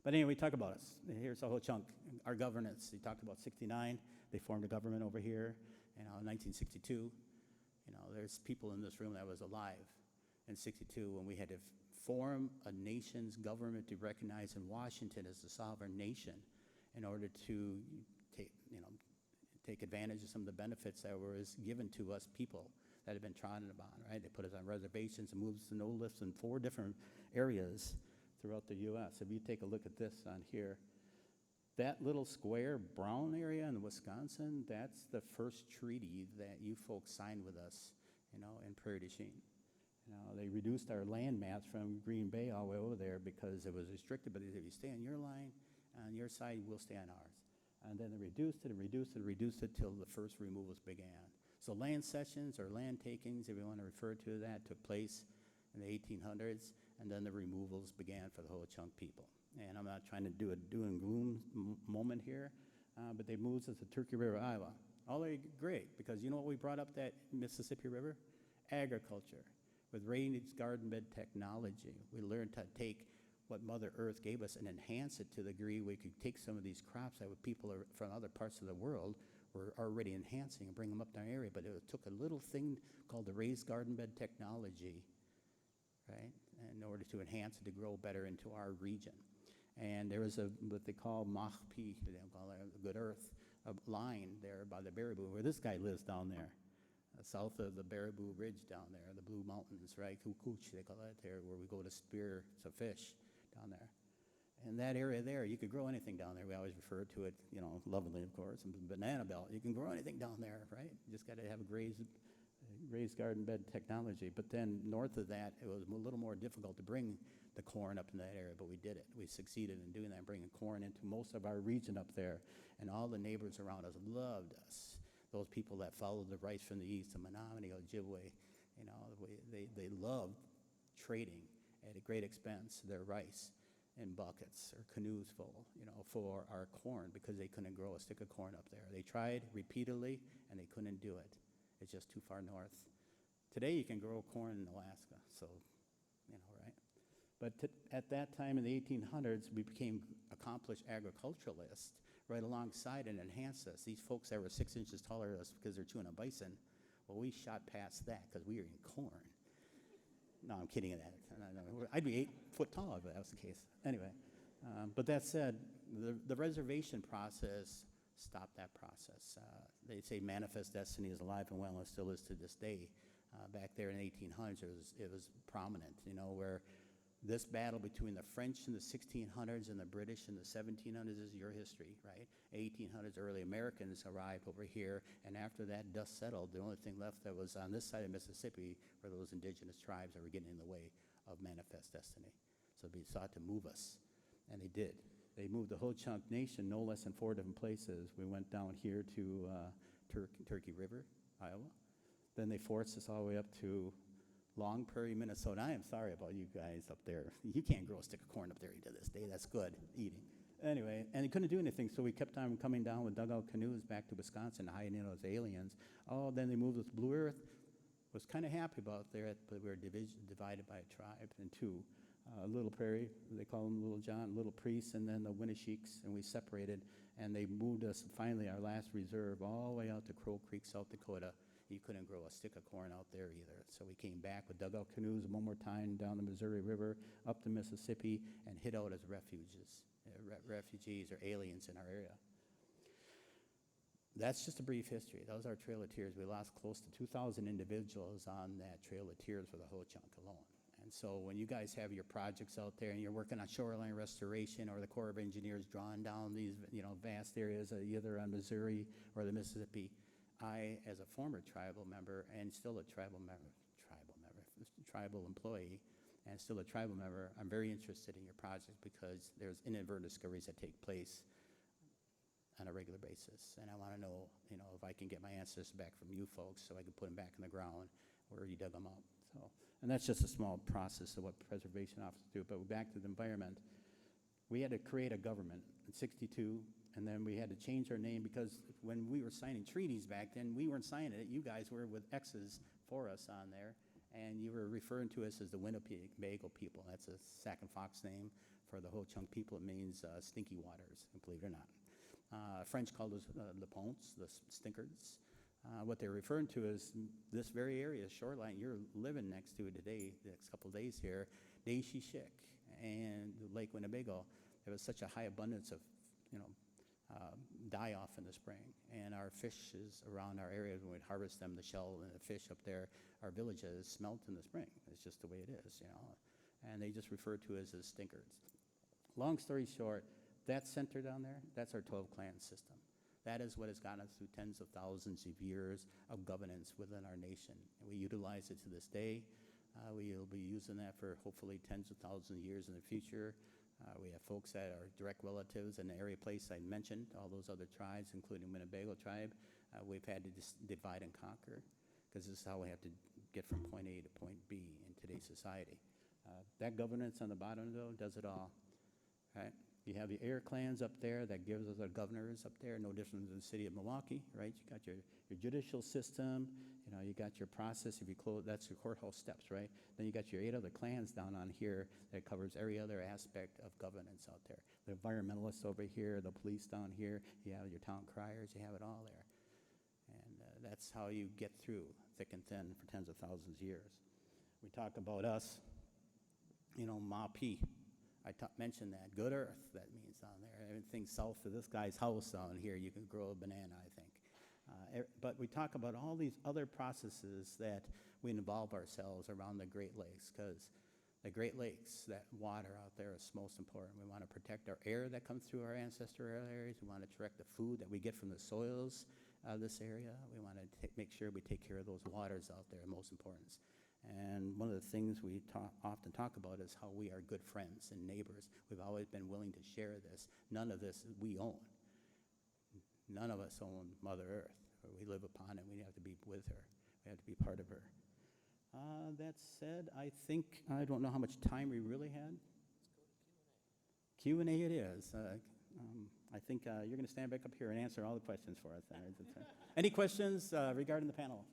but anyway, talk about us. Here's a whole chunk. Our governance. He talked about '69. They formed a government over here. 1962. There's people in this room that was alive in '62 when we had to form a nation's government to recognize in Washington as a sovereign nation in order to take advantage of some of the benefits that were given to us people that had been trodden upon, right? They put us on reservations and moved us to no lifts in 4 different areas throughout the U.S. If you take a look at this on here, that little square brown area in Wisconsin, that's the first treaty that you folks signed with us, in Prairie du Chien. They reduced our land mass from Green Bay all the way over there because it was restricted, but if you stay on your line, on your side, we'll stay on ours. And then they reduced it till the first removals began. So land cessions or land takings, if you want to refer to that, took place in the 1800s, and then the removals began for the Ho-Chunk people. And I'm not trying to do a doom and gloom moment here, but they moved us to Turkey River, Iowa. All great, because you know what we brought up that Mississippi River? Agriculture. With raised garden bed technology, we learned to take what Mother Earth gave us and enhance it to the degree we could take some of these crops that people from other parts of the world were already enhancing and bring them up in our area. But it took a little thing called the raised garden bed technology, right, in order to enhance it to grow better into our region. And there was what they call Machpi, they call it the Good Earth, a line there by the Baraboo, where this guy lives down there, south of the Baraboo Ridge down there, the Blue Mountains, right? Kukuch, they call it there, where we go to spear some fish down there. And that area there, you could grow anything down there. We always refer to it, lovingly, of course, and banana belt. You can grow anything down there, right? You just got to have a raised garden bed technology. But then north of that, it was a little more difficult to bring the corn up in that area, but we did it. We succeeded in doing that, bringing corn into most of our region up there, and all the neighbors around us loved us. Those people that followed the rice from the east, the Menominee, Ojibwe, they loved trading at a great expense their rice. in buckets or canoes full, for our corn because they couldn't grow a stick of corn up there. They tried repeatedly and they couldn't do it. It's just too far north. Today you can grow corn in Alaska, so, right? But at that time in the 1800s, we became accomplished agriculturalists right alongside and enhanced us. These folks that were 6 inches taller than us because they're chewing a bison, well, we shot past that because we were in corn. No, I'm kidding at that. I'd be 8 foot tall if that was the case. Anyway, but that said, the reservation process stopped that process. They say manifest destiny is alive and well and still is to this day. Back there in the 1800s, it was prominent, where this battle between the French in the 1600s and the British in the 1700s is your history, right? 1800s, early Americans arrived over here, and after that dust settled, the only thing left that was on this side of Mississippi were those indigenous tribes that were getting in the way of manifest destiny. So they sought to move us, and they did. They moved the whole chunk nation no less than 4 different places. We went down here to Turkey River, Iowa. Then they forced us all the way up to Long Prairie, Minnesota. I am sorry about you guys up there. You can't grow a stick of corn up there to this day. That's good eating. Anyway, and they couldn't do anything, so we kept on coming down with dugout canoes back to Wisconsin, hiding in those aliens. Oh, then they moved us to Blue Earth. Was kind of happy about there, but we were divided by a tribe in two. Little Prairie, they call them Little John, Little Priest, and then the Winnesheks, and we separated, and they moved us, finally, our last reserve, all the way out to Crow Creek, South Dakota. You couldn't grow a stick of corn out there either. So we came back with dugout canoes one more time down the Missouri River, up the Mississippi, and hid out as refugees or aliens in our area. That's just a brief history. That was our Trail of Tears. We lost close to 2,000 individuals on that Trail of Tears for the whole chunk alone. And so when you guys have your projects out there and you're working on shoreline restoration, or the Corps of Engineers drawing down these vast areas either on Missouri or the Mississippi, I, as a former tribal member and still a tribal employee and still a tribal member, I'm very interested in your project because there's inadvertent discoveries that take place on a regular basis. And I want to know, if I can get my ancestors back from you folks so I can put them back in the ground where you dug them up. So, and that's just a small process of what preservation officers do. But back to the environment, we had to create a government in '62, and then we had to change our name because when we were signing treaties back then, we weren't signing it. You guys were with X's for us on there, and you were referring to us as the Winnebago people. That's a Sac and Fox name for the Ho-Chunk people. It means stinky waters, believe it or not. French called us the Ponts, the stinkards. What they're referring to is this very area, shoreline, you're living next to it today, the next couple of days here, Day-Shik and Lake Winnebago. There was such a high abundance of, die-off in the spring. And our fishes around our area, when we'd harvest them, the shell and the fish up there, our villages smelt in the spring. It's just the way it is, And they just refer to us as stinkers. Long story short, that center down there, that's our 12-clan system. That is what has gotten us through tens of thousands of years of governance within our nation. And we utilize it to this day. We will be using that for hopefully tens of thousands of years in the future. We have folks that are direct relatives in the area place I mentioned, all those other tribes, including Winnebago tribe. We've had to just divide and conquer because this is how we have to get from point A to point B in today's society. That governance on the bottom, though, does it all, right? You have the air clans up there that gives us our governors up there, no different than the city of Milwaukee, right? You got your judicial system, you got your process. If you close, that's your courthouse steps, right? Then you got your 8 other clans down on here that covers every other aspect of governance out there. The environmentalists over here, the police down here, you have your town criers, you have it all there. And that's how you get through thick and thin for tens of thousands of years. We talk about us, MAPI. I mentioned that. Good earth, that means down there. Everything south of this guy's house down here, you can grow a banana, I think. But we talk about all these other processes that we involve ourselves around the Great Lakes, because the Great Lakes, that water out there is most important. We want to protect our air that comes through our ancestral areas. We want to protect the food that we get from the soils of this area. We want to make sure we take care of those waters out there, most important. And one of the things we often talk about is how we are good friends and neighbors. We've always been willing to share this. None of this we own. None of us own Mother Earth. We live upon it. We have to be with her. We have to be part of her. That said, I don't know how much time we really had. Q&A it is. I think you're going to stand back up here and answer all the questions for us. Then. Any questions regarding the panel?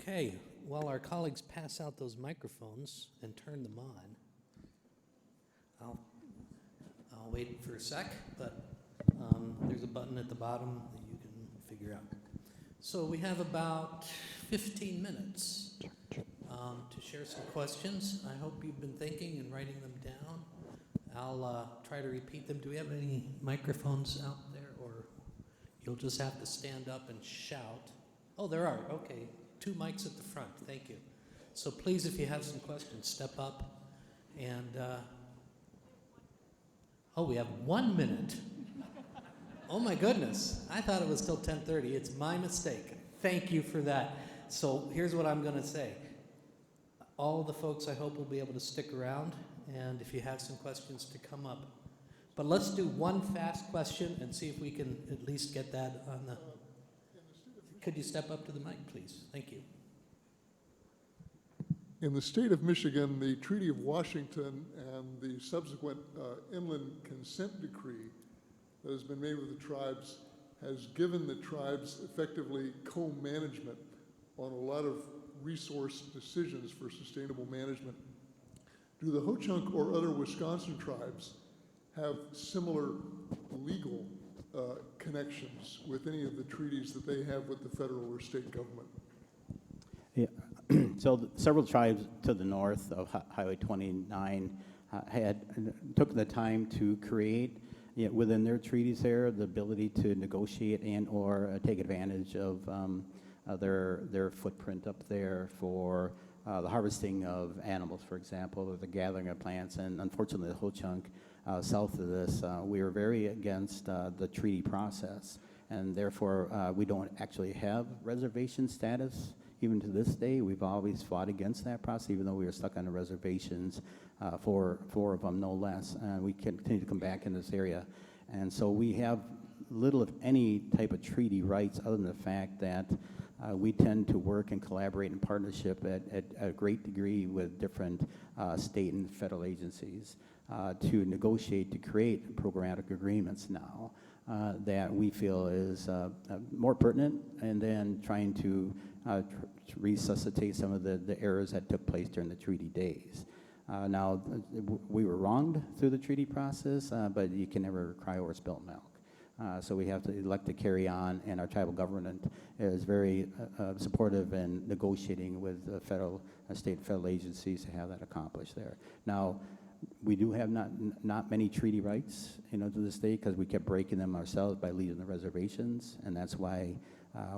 Okay, while our colleagues pass out those microphones and turn them on, I'll wait for a sec, but there's a button at the bottom that you can figure out. So we have about 15 minutes to share some questions. I hope you've been thinking and writing them down. I'll try to repeat them. Do we have any microphones out there, or you'll just have to stand up and shout? Oh, there are. Okay. 2 mics at the front. Thank you. So please, if you have some questions, step up. And, oh, we have 1 minute. Oh, my goodness. I thought it was till 10:30. It's my mistake. Thank you for that. So here's what I'm going to say. All the folks, I hope, will be able to stick around. And if you have some questions, to come up. But let's do one fast question and see if we can at least get that on the... Could you step up to the mic, please? Thank you. In the state of Michigan, the Treaty of Washington and the subsequent inland consent decree that has been made with the tribes has given the tribes effectively co-management on a lot of resource decisions for sustainable management. Do the Ho-Chunk or other Wisconsin tribes have similar legal connections with any of the treaties that they have with the federal or state government? Yeah. So several tribes to the north of Highway 29 took the time to create within their treaties there the ability to negotiate and or take advantage of their footprint up there for the harvesting of animals, for example, or the gathering of plants. And unfortunately, the Ho-Chunk south of this, we are very against the treaty process, and therefore we don't actually have reservation status. Even to this day, we've always fought against that process, even though we were stuck on the reservations, four of them no less, and we continue to come back in this area. And so we have little, if any, type of treaty rights other than the fact that we tend to work and collaborate in partnership at a great degree with different state and federal agencies to negotiate, to create programmatic agreements now that we feel is more pertinent, and then trying to resuscitate some of the errors that took place during the treaty days. Now, we were wronged through the treaty process, but you can never cry over spilt milk. So we have to elect to carry on, and our tribal government is very supportive in negotiating with the federal, state and federal agencies to have that accomplished there. Now, we do have not many treaty rights, to this day, because we kept breaking them ourselves by leaving the reservations, and that's why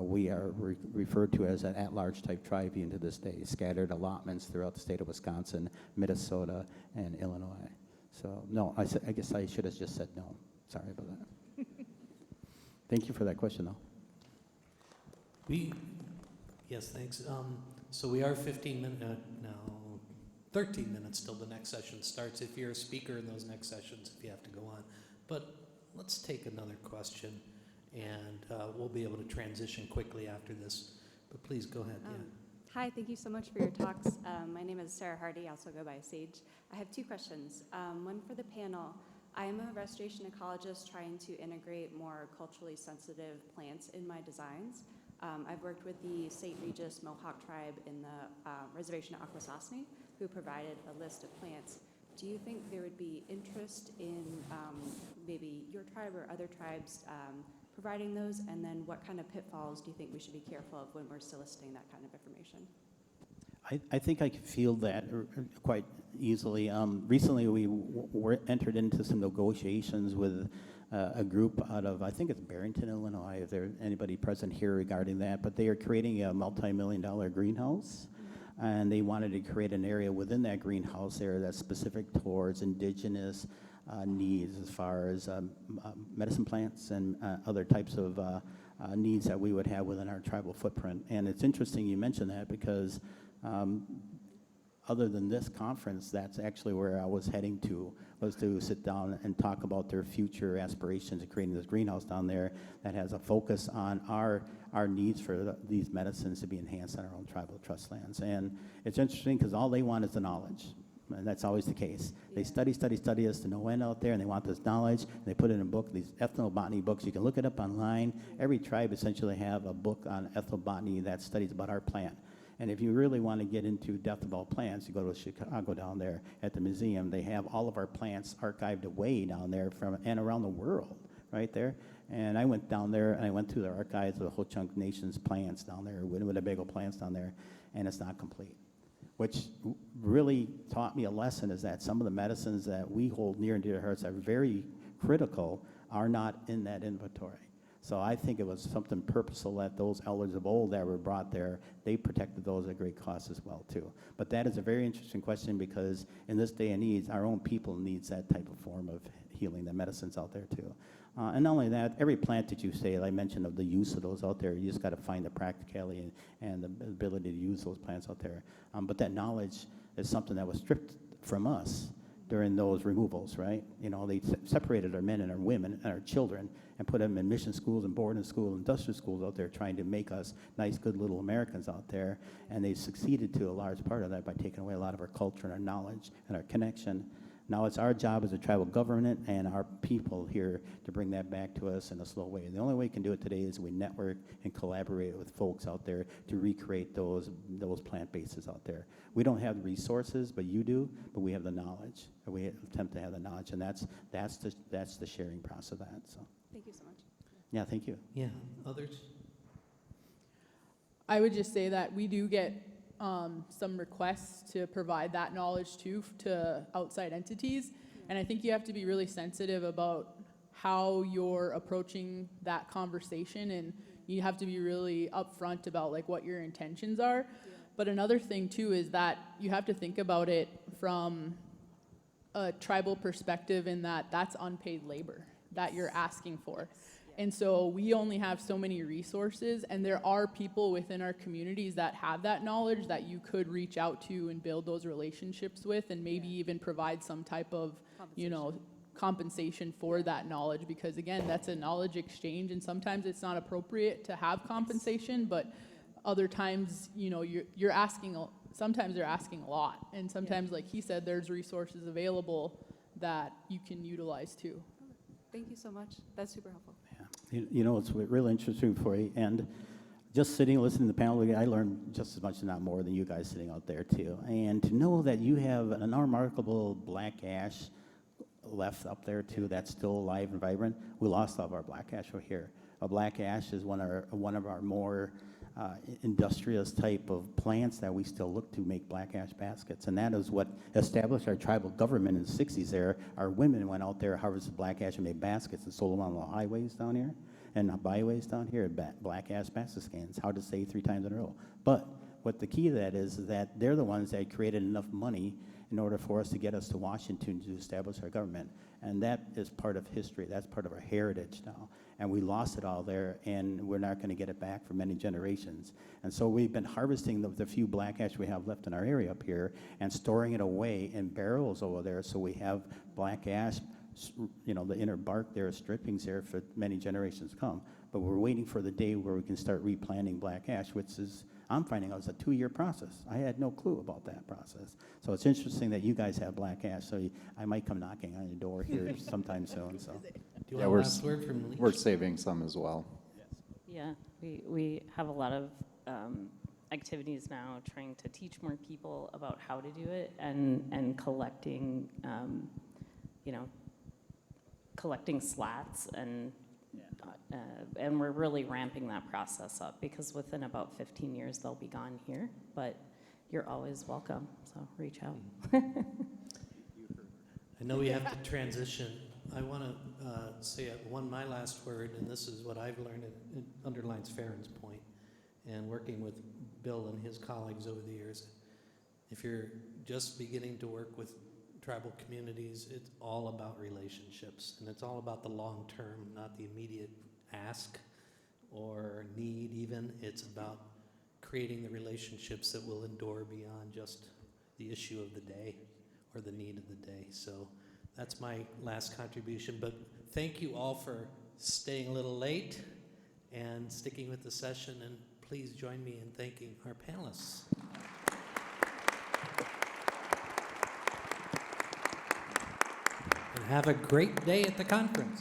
we are referred to as an at-large type tribe even to this day, scattered allotments throughout the state of Wisconsin, Minnesota, and Illinois. So, no, I guess I should have just said no. Sorry about that. Thank you for that question, though. Yes, thanks. So we are 15 minutes, now 13 minutes till the next session starts. If you're a speaker in those next sessions, if you have to go on. But let's take another question, and we'll be able to transition quickly after this. But please go ahead. Yeah. Hi, thank you so much for your talks. My name is Sarah Hardy, I also go by Sage. I have 2 questions. One for the panel. I am a restoration ecologist trying to integrate more culturally sensitive plants in my designs. I've worked with the St. Regis Mohawk tribe in the reservation at Akwesasne, who provided a list of plants. Do you think there would be interest in maybe your tribe or other tribes providing those? And then what kind of pitfalls do you think we should be careful of when we're soliciting that kind of information? I think I could feel that quite easily. Recently, we entered into some negotiations with a group out of, I think it's Barrington, Illinois, if there's anybody present here regarding that, but they are creating a multi-million-dollar greenhouse, and they wanted to create an area within that greenhouse area that's specific towards indigenous needs as far as medicine plants and other types of needs that we would have within our tribal footprint. And it's interesting you mentioned that because other than this conference, that's actually where I was heading to, was to sit down and talk about their future aspirations of creating this greenhouse down there that has a focus on our needs for these medicines to be enhanced on our own tribal trust lands. And it's interesting because all they want is the knowledge. And that's always the case. They study us to no end out there, and they want this knowledge, and they put it in a book, these ethnobotany books. You can look it up online. Every tribe essentially have a book on ethnobotany that studies about our plant. And if you really want to get into depth about plants, you go to Chicago down there at the museum. They have all of our plants archived away down there from and around the world, right there. And I went down there, and I went through the archives of the Ho-Chunk Nation's plants down there, Winnebago plants down there, and it's not complete. Which really taught me a lesson is that some of the medicines that we hold near and dear to our hearts are very critical are not in that inventory. So I think it was something purposeful that those elders of old that were brought there, they protected those at great cost as well too. But that is a very interesting question because in this day and age, our own people needs that type of form of healing, the medicine's out there too. And not only that, every plant that you say, I mentioned of the use of those out there, you just got to find the practicality and the ability to use those plants out there. But that knowledge is something that was stripped from us during those removals, right? You know, they separated our men and our women and our children and put them in mission schools and boarding schools, industrial schools out there trying to make us nice, good little Americans out there. And they succeeded to a large part of that by taking away a lot of our culture and our knowledge and our connection. Now it's our job as a tribal government and our people here to bring that back to us in a slow way. And the only way we can do it today is we network and collaborate with folks out there to recreate those plant bases out there. We don't have the resources, but you do, but we have the knowledge. We attempt to have the knowledge, and that's the sharing process of that. So. Thank you so much. Yeah, thank you. Yeah, others? I would just say that we do get some requests to provide that knowledge too to outside entities. And I think you have to be really sensitive about how you're approaching that conversation, and you have to be really upfront about like what your intentions are. But another thing too is that you have to think about it from a tribal perspective in that that's unpaid labor that you're asking for. And so we only have so many resources, and there are people within our communities that have that knowledge that you could reach out to and build those relationships with, and maybe even provide some type of, compensation for that knowledge, because again, that's a knowledge exchange, and sometimes it's not appropriate to have compensation, but other times, you're asking, sometimes they're asking a lot, and sometimes, like he said, there's resources available that you can utilize too. Thank you so much. That's super helpful. It's really interesting for you. And just sitting, listening to the panel, I learned just as much, if not more, than you guys sitting out there, too. And to know that you have an unremarkable black ash left up there, too, that's still alive and vibrant. We lost all of our black ash over here. A black ash is one of our more industrious type of plants that we still look to make black ash baskets. And that is what established our tribal government in the 60s there. Our women went out there, harvested black ash and made baskets and sold them on the highways down here and the byways down here, black ash basket skins, how to say 3 times in a row. But what the key to that is that they're the ones that created enough money in order for us to get us to Washington to establish our government. And that is part of history. That's part of our heritage now. And we lost it all there, and we're not going to get it back for many generations. And so we've been harvesting the few black ash we have left in our area up here and storing it away in barrels over there, so we have black ash, the inner bark there, strippings there for many generations to come. But we're waiting for the day where we can start replanting black ash, which is, I'm finding out, it's a 2-year process. I had no clue about that process. So it's interesting that you guys have black ash, so I might come knocking on your door here sometime soon. So. Do you want a last word from Leach? We're saving some as well. Yeah, we have a lot of activities now trying to teach more people about how to do it and collecting, collecting slats and we're really ramping that process up because within about 15 years they'll be gone here, but you're always welcome, so reach out. I know we have to transition. I want to say my last word, and this is what I've learned, it underlines Farron's point, and working with Bill and his colleagues over the years. If you're just beginning to work with tribal communities, it's all about relationships, and it's all about the long term, not the immediate ask or need even. It's about creating the relationships that will endure beyond just the issue of the day or the need of the day. So that's my last contribution. But thank you all for staying a little late and sticking with the session. And please join me in thanking our panelists. And have a great day at the conference.